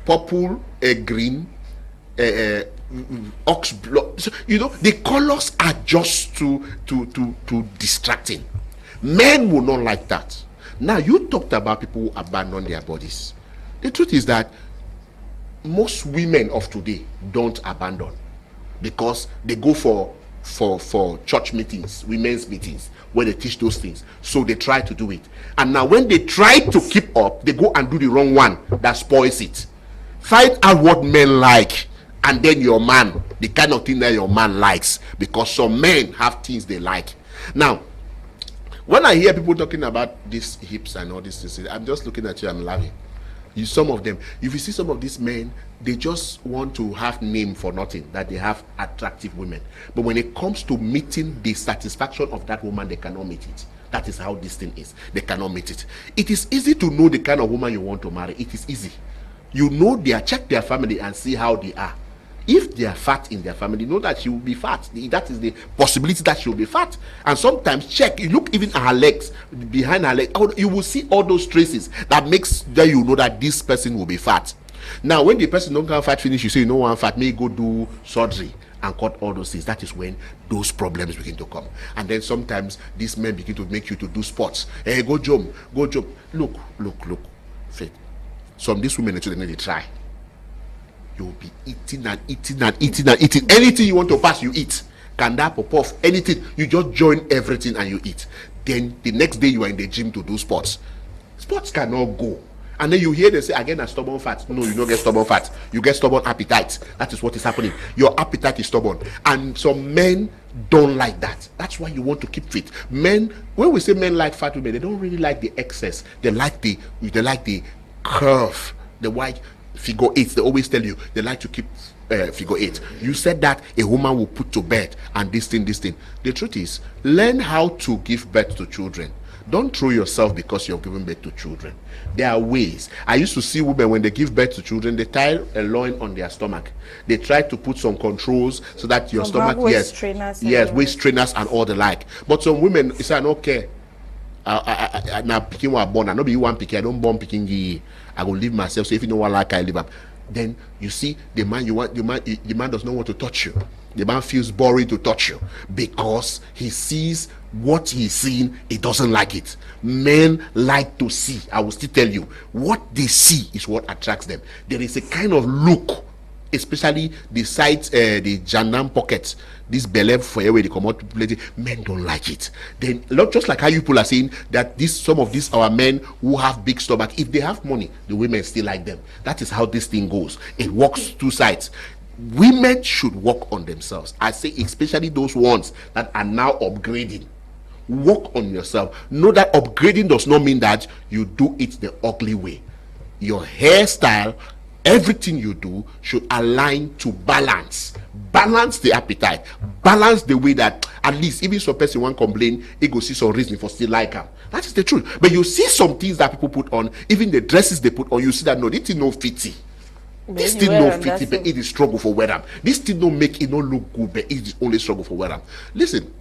Purple, green, ox blood. So, you know, the colors are just too distracting. Men will not like that. Now, you talked about people who abandon their bodies. The truth is that most women of today don't abandon, because they go for church meetings, women's meetings, where they teach those things. So they try to do it. And now when they try to keep up, they go and do the wrong one that spoils it. Find out what men like, and then your man, the kind of thing that your man likes, because some men have things they like. Now, when I hear people talking about these hips and all these things, I'm just looking at you, I'm laughing. Some of them, if you see some of these men, they just want to have name for nothing, that they have attractive women. But when it comes to meeting the satisfaction of that woman, they cannot meet it. That is how this thing is. They cannot meet it. It is easy to know the kind of woman you want to marry. It is easy. You know check their family and see how they are. If they are fat in their family, know that she will be fat. That is the possibility that she will be fat. And sometimes check, you look even at her legs, behind her leg, you will see all those traces that makes that you know that this person will be fat. Now, when the person don't come fat finish, you say, you know, I'm fat, may go do surgery and cut all those things. That is when those problems begin to come. And then sometimes these men begin to make you to do sports. Hey, go jump. Look. Faith. Some these women actually they try. You will be eating and eating. Anything you want to pass, you eat. Kanda, pop, anything. You just join everything and you eat. Then the next day you are in the gym to do sports. Sports cannot go. And then you hear they say again a stubborn fat. No, you don't get stubborn fat. You get stubborn appetite. That is what is happening. Your appetite is stubborn. And some men don't like that. That's why you want to keep fit. Men, when we say men like fat women, they don't really like the excess. They like the curve, the white figure eight. They always tell you they like to keep figure eight. You said that a woman will put to bed and this thing. The truth is, learn how to give birth to children. Don't throw yourself because you're giving birth to children. There are ways. I used to see women when they give birth to children, they tie a loin on their stomach. They try to put some controls so that your stomach, waist trainers and all the like. But some women say, I don't care. Now picking one born, I know be one picking. I don't born picking. I will leave myself. So if you know what like I live up, then you see the man the man does not want to touch you. The man feels boring to touch you because he sees what he's seeing, he doesn't like it. Men like to see. I will still tell you, what they see is what attracts them. There is a kind of look, especially the sides, the janam pockets, this belly for where they come out to play. Men don't like it. Then just like how you people are saying that some of these our men who have big stomach, if they have money, the women still like them. That is how this thing goes. It works two sides. Women should work on themselves. I say especially those ones that are now upgrading. Work on yourself. Know that upgrading does not mean that you do it the ugly way. Your hairstyle, everything you do should align to balance the appetite, balance the way that at least even some person won't complain, he go see some reason for still like her. That is the truth. But you see some things that people put on, even the dresses they put on, you see that no, this thing no fitty. This thing no fitty, but it is struggle for wear them. This thing no make it no look good, but it is only struggle for wear them. Listen,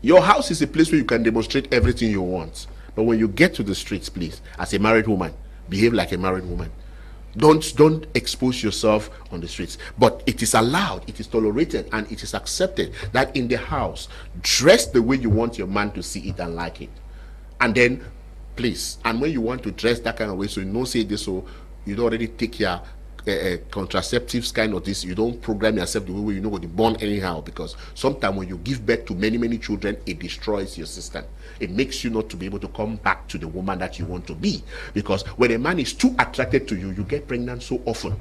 your house is a place where you can demonstrate everything you want. But when you get to the streets, please, as a married woman, behave like a married woman. Don't expose yourself on the streets. But it is allowed, it is tolerated, and it is accepted that in the house, dress the way you want your man to see it and like it. And then, please, and when you want to dress that kind of way, so you don't say this, so you don't already take your contraceptives kind of this, you don't program yourself the way you know what you born anyhow, because sometimes when you give birth to many children, it destroys your system. It makes you not to be able to come back to the woman that you want to be, because when a man is too attracted to you, you get pregnant so often.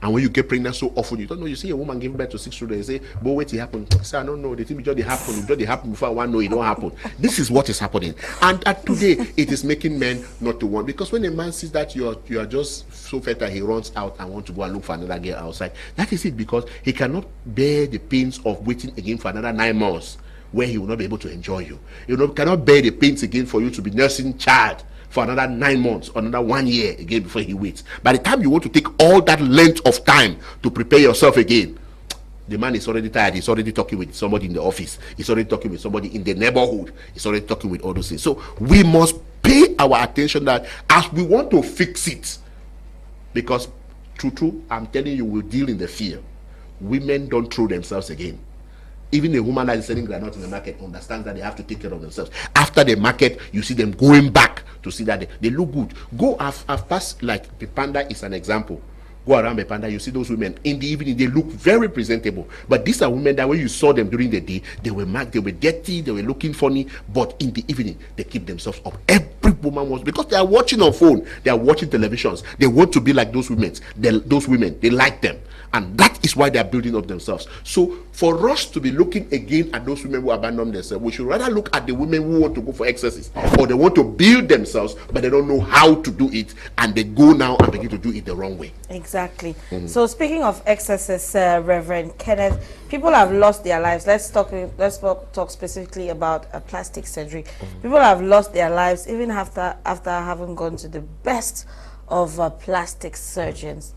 And when you get pregnant so often, you don't know. You see a woman giving birth to 6 children, you say, but wait, it happened. Say, I don't know. The thing just happen. It just happen before I want to know it don't happen. This is what is happening. And today, it is making men not to want. Because when a man sees that you are just so fertile, he runs out and wants to go and look for another girl outside. That is it, because he cannot bear the pains of waiting again for another 9 months where he will not be able to enjoy you. You cannot bear the pains again for you to be nursing child for another 9 months or another 1 year again before he waits. By the time you want to take all that length of time to prepare yourself again, the man is already tired. He's already talking with somebody in the office. He's already talking with somebody in the neighborhood. He's already talking with all those things. So we must pay our attention that as we want to fix it, because true, I'm telling you, we'll deal in the fear. Women don't throw themselves again. Even a woman that is selling granite in the market understands that they have to take care of themselves. After the market, you see them going back to see that they look good. Go, I've passed, like the Panda is an example. Go around the Panda, you see those women in the evening, they look very presentable. But these are women that when you saw them during the day, they were marked, they were dirty, they were looking funny. But in the evening, they keep themselves up. Every woman wants, because they are watching on phone, they are watching televisions. They want to be like those women. Those women, they like them. And that is why they are building up themselves. So for us to be looking again at those women who abandon themselves, we should rather look at the women who want to go for excesses, or they want to build themselves, but they don't know how to do it, and they go now and begin to do it the wrong way. Exactly. So speaking of excesses, Reverend Kenneth, people have lost their lives. Let's talk specifically about plastic surgery. People have lost their lives even after having gone to the best of plastic surgeons.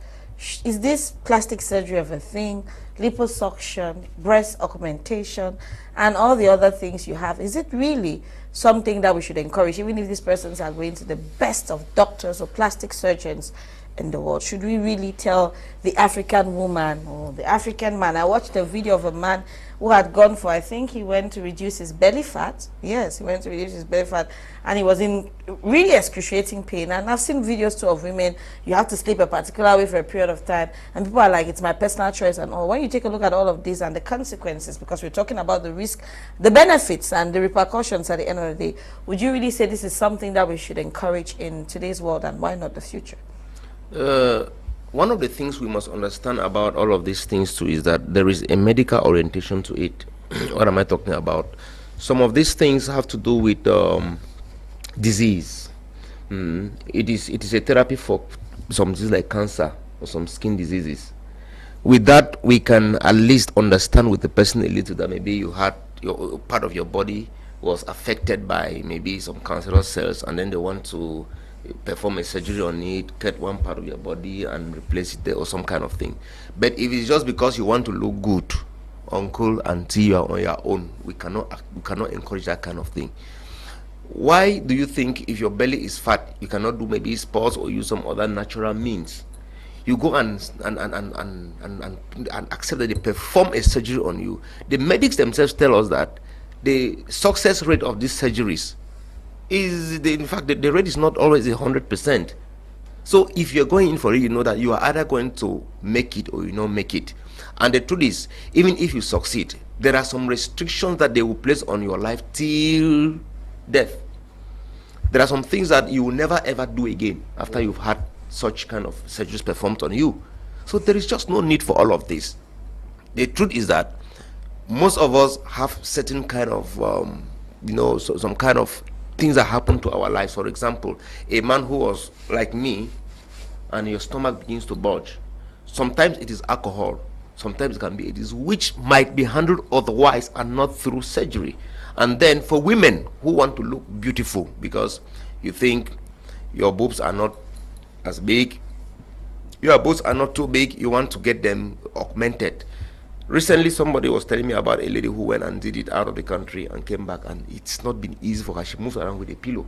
Is this plastic surgery of a thing, liposuction, breast augmentation, and all the other things you have? Is it really something that we should encourage, even if these persons are going to the best of doctors or plastic surgeons in the world? Should we really tell the African woman or the African man? I watched a video of a man who had gone for, I think he went to reduce his belly fat. Yes, he went to reduce his belly fat, and he was in really excruciating pain. And I've seen videos too of women, you have to sleep a particular way for a period of time, and people are like, it's my personal choice and all. When you take a look at all of this and the consequences, because we're talking about the risk, the benefits and the repercussions at the end of the day, would you really say this is something that we should encourage in today's world, and why not the future? One of the things we must understand about all of these things too is that there is a medical orientation to it. What am I talking about? Some of these things have to do with disease. It is a therapy for some diseases like cancer or some skin diseases. With that, we can at least understand with the person a little that maybe you had your part of your body was affected by maybe some cancerous cells, and then they want to perform a surgery on it, cut one part of your body and replace it there or some kind of thing. But if it's just because you want to look good, uncle, auntie, you are on your own, we cannot encourage that kind of thing. Why do you think if your belly is fat, you cannot do maybe sports or use some other natural means? You go and accept that they perform a surgery on you. The medics themselves tell us that the success rate of these surgeries is in fact the rate is not always 100%. So if you're going in for it, you know that you are either going to make it or you not make it. And the truth is, even if you succeed, there are some restrictions that they will place on your life till death. There are some things that you will never ever do again after you've had such kind of surgeries performed on you. So there is just no need for all of this. The truth is that most of us have certain kind of some kind of things that happen to our lives. For example, a man who was like me and your stomach begins to bulge, sometimes it is alcohol, sometimes it can be AIDS, which might be handled otherwise and not through surgery. And then for women who want to look beautiful because you think your boobs are not as big, your boobs are not too big, you want to get them augmented. Recently, somebody was telling me about a lady who went and did it out of the country and came back, and it's not been easy for her. She moves around with a pillow.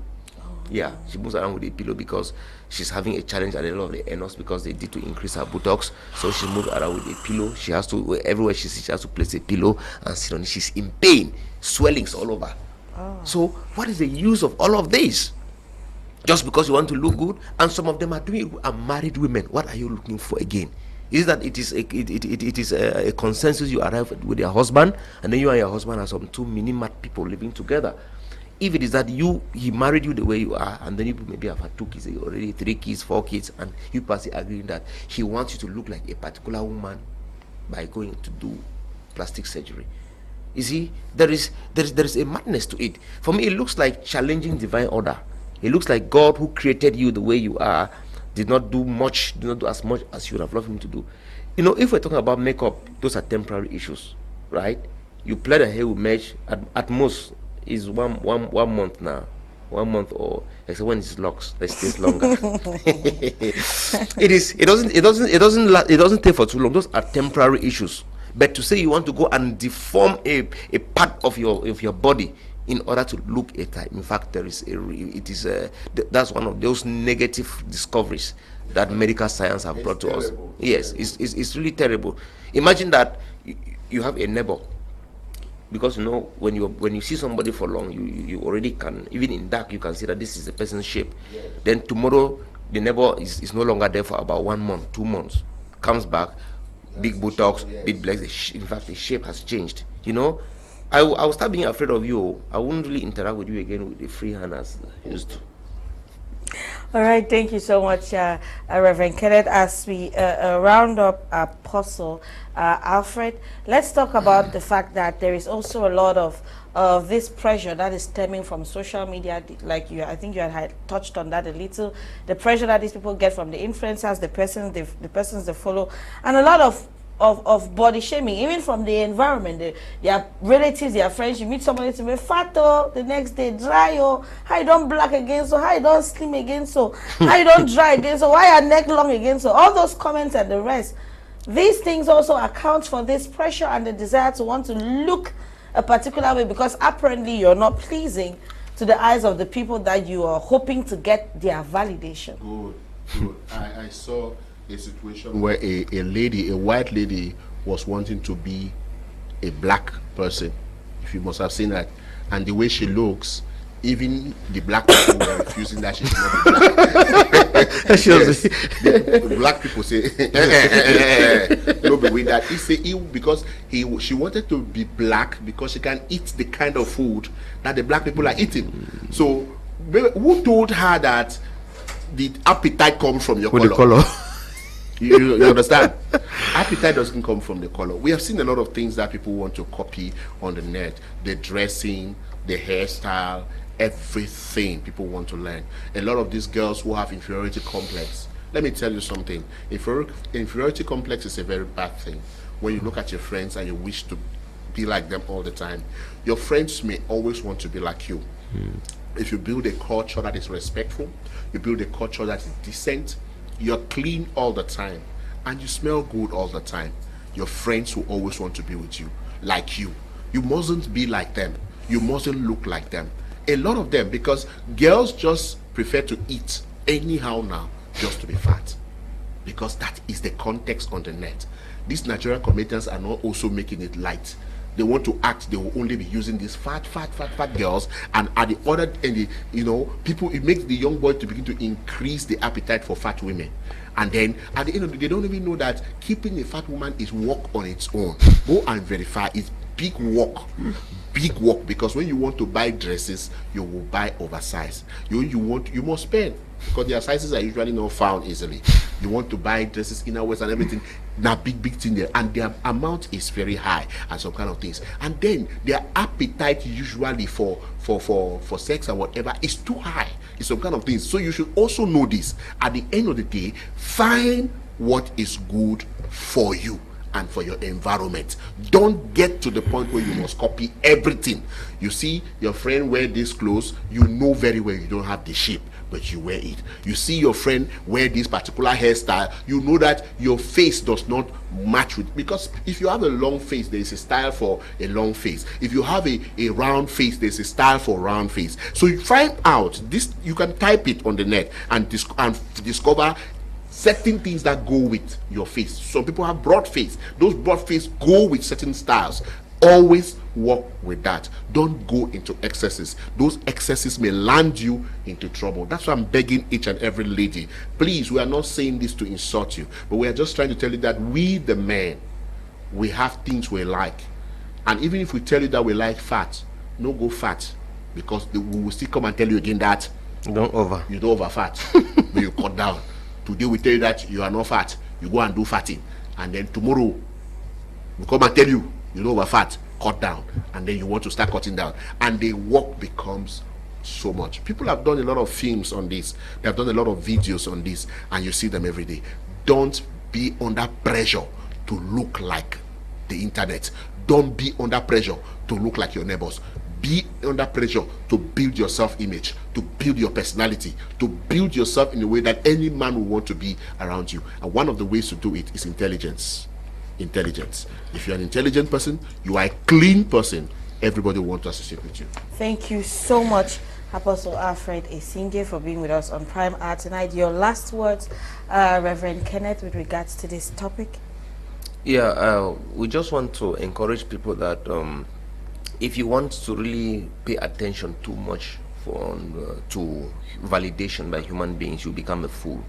Yeah, she moves around with a pillow because she's having a challenge at the level of the anus because they did to increase her buttocks. So she moves around with a pillow. She has to, everywhere she sits, she has to place a pillow and sit on it. She's in pain, swellings all over. So what is the use of all of this? Just because you want to look good, and some of them are doing it, are married women. What are you looking for again? Is that it is a consensus you arrive with your husband, and then you and your husband are some two mini-mart people living together. If it is that he married you the way you are, and then you maybe have had 2 kids, already 3 kids, 4 kids, and you personally agreeing that he wants you to look like a particular woman by going to do plastic surgery. You see, there is a madness to it. For me, it looks like challenging divine order. It looks like God, who created you the way you are, did not do as much as you would have loved him to do. You know, if we're talking about makeup, those are temporary issues, right? You plait the hair with mesh, at most is one month now. 1 month, or except when it's locks, that stays longer. It doesn't take for too long. Those are temporary issues. But to say you want to go and deform a part of your body in order to look a type, in fact, that's one of those negative discoveries that medical science have brought to us. Yes, it's really terrible. Imagine that you have a neighbor, because when you see somebody for long, you already can, even in dark, you can see that this is a person's shape. Yes. Then tomorrow the neighbor is no longer there for about 1 month, 2 months, comes back, big buttocks, big legs. In fact, the shape has changed. I will start being afraid of you. I wouldn't really interact with you again with a free hand as I used to. All right, thank you so much, Reverend Kenneth. As we round up Apostle Alfred, let's talk about the fact that there is also a lot of this pressure that is stemming from social media. Like I think you had touched on that a little. The pressure that these people get from the influencers, the persons they follow, and a lot of body shaming, even from the environment, their relatives, their friends. You meet somebody to be fat, the next day dry, how you don't black again, so how you don't slim again, so how you don't dry again, so why your neck long again, so all those comments and the rest. These things also account for this pressure and the desire to want to look a particular way, because apparently you're not pleasing to the eyes of the people that you are hoping to get their validation. Good. I saw a situation where a white lady was wanting to be a black person, if you must have seen that, and the way she looks, even the black people were refusing that she's not black. Yes. The black people say no, but with that, because she wanted to be black because she can eat the kind of food that the black people are eating. So who told her that the appetite comes from your color? You understand? Appetite doesn't come from the color. We have seen a lot of things that people want to copy on the net. The dressing, the hairstyle, everything people want to learn. A lot of these girls who have inferiority complex. Let me tell you something. Inferiority complex is a very bad thing. When you look at your friends and you wish to be like them all the time, your friends may always want to be like you. If you build a culture that is respectful, you build a culture that is decent, you're clean all the time, and you smell good all the time, your friends will always want to be with you, like you. You mustn't be like them. You mustn't look like them. A lot of them, because girls just prefer to eat anyhow now just to be fat, because that is the context on the net. These Nigerian comedians are not also making it light. They want to act, they will only be using these fat girls, and at the other end, people, it makes the young boy to begin to increase the appetite for fat women. And then at the end of the day, they don't even know that keeping a fat woman is work on its own. Go and verify, it's big work, because when you want to buy dresses, you will buy oversized. You must spend, because their sizes are usually not found easily. You want to buy dresses, innerwears and everything, now big thing there, and their amount is very high and some kind of things. And then their appetite usually for sex and whatever is too high. It's some kind of things. So you should also know this. At the end of the day, find what is good for you and for your environment. Don't get to the point where you must copy everything. You see your friend wear this clothes, you know very well you don't have the shape, but you wear it. You see your friend wear this particular hairstyle, you know that your face does not match with, because if you have a long face, there is a style for a long face. If you have a round face, there's a style for round face. So you find out this, you can type it on the net and discover certain things that go with your face. Some people have broad face. Those broad face go with certain styles. Always work with that. Don't go into excesses. Those excesses may land you into trouble. That's why I'm begging each and every lady, please, we are not saying this to insult you, but we are just trying to tell you that we, the men, we have things we like. And even if we tell you that we like fat, no go fat, because we will still come and tell you again that you don't over fat, but you cut down. Today we tell you that you are not fat, you go and do fatting, and then tomorrow we come and tell you you don't over fat, cut down, and then you want to start cutting down, and the work becomes so much. People have done a lot of films on this, they have done a lot of videos on this, and you see them every day. Don't be under pressure to look like the internet. Don't be under pressure to look like your neighbors. be under pressure to build your self-image, to build your personality, to build yourself in a way that any man will want to be around you. And one of the ways to do it is intelligence. Intelligence. If you're an intelligent person, you are a clean person, everybody will want to associate with you. Thank you so much, Apostel Alfred Esinge, for being with us on Prime Art tonight. Your last words, Reverend Kenneth, with regards to this topic? Yeah, we just want to encourage people that if you want to really pay attention too much to validation by human beings, you become a fool.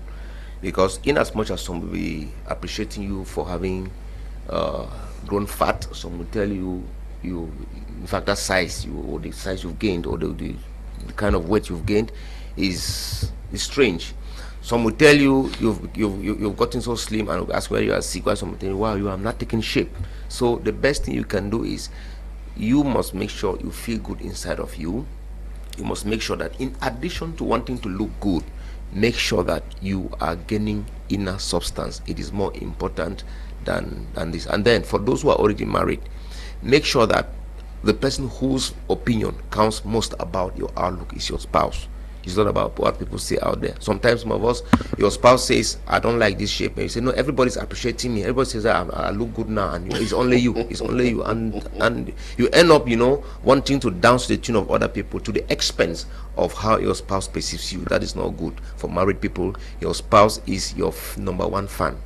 Because in as much as some will be appreciating you for having grown fat, some will tell you, in fact, that size or the size you've gained, or the kind of weight you've gained is strange. Some will tell you you've gotten so slim, and will ask where you are sick. Why some will tell you, wow, you are not taking shape. So the best thing you can do is you must make sure you feel good inside of you. You must make sure that in addition to wanting to look good, make sure that you are gaining inner substance. It is more important than this. And then for those who are already married, make sure that the person whose opinion counts most about your outlook is your spouse. It's not about what people say out there. Sometimes some of us, your spouse says, I don't like this shape, and you say, no, everybody's appreciating me, everybody says I look good now, and it's only you, it's only you, and you end up, wanting to dance to the tune of other people to the expense of how your spouse perceives you. That is not good. For married people, your spouse is your number one fan.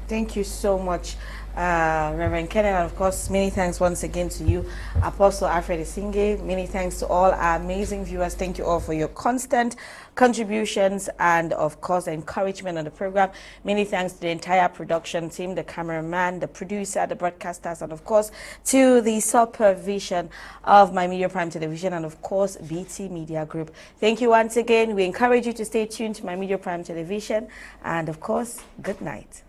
Thank you so much, Reverend Kenneth, and of course, many thanks once again to you, Apostle Alfred Esinge. Many thanks to all our amazing viewers. Thank you all for your constant contributions and, of course, encouragement on the program. Many thanks to the entire production team, the cameraman, the producer, the broadcasters, and, of course, to the supervision of My Media Prime Television and, of course, BT Media Group. Thank you once again. We encourage you to stay tuned to My Media Prime Television, and, of course, good night.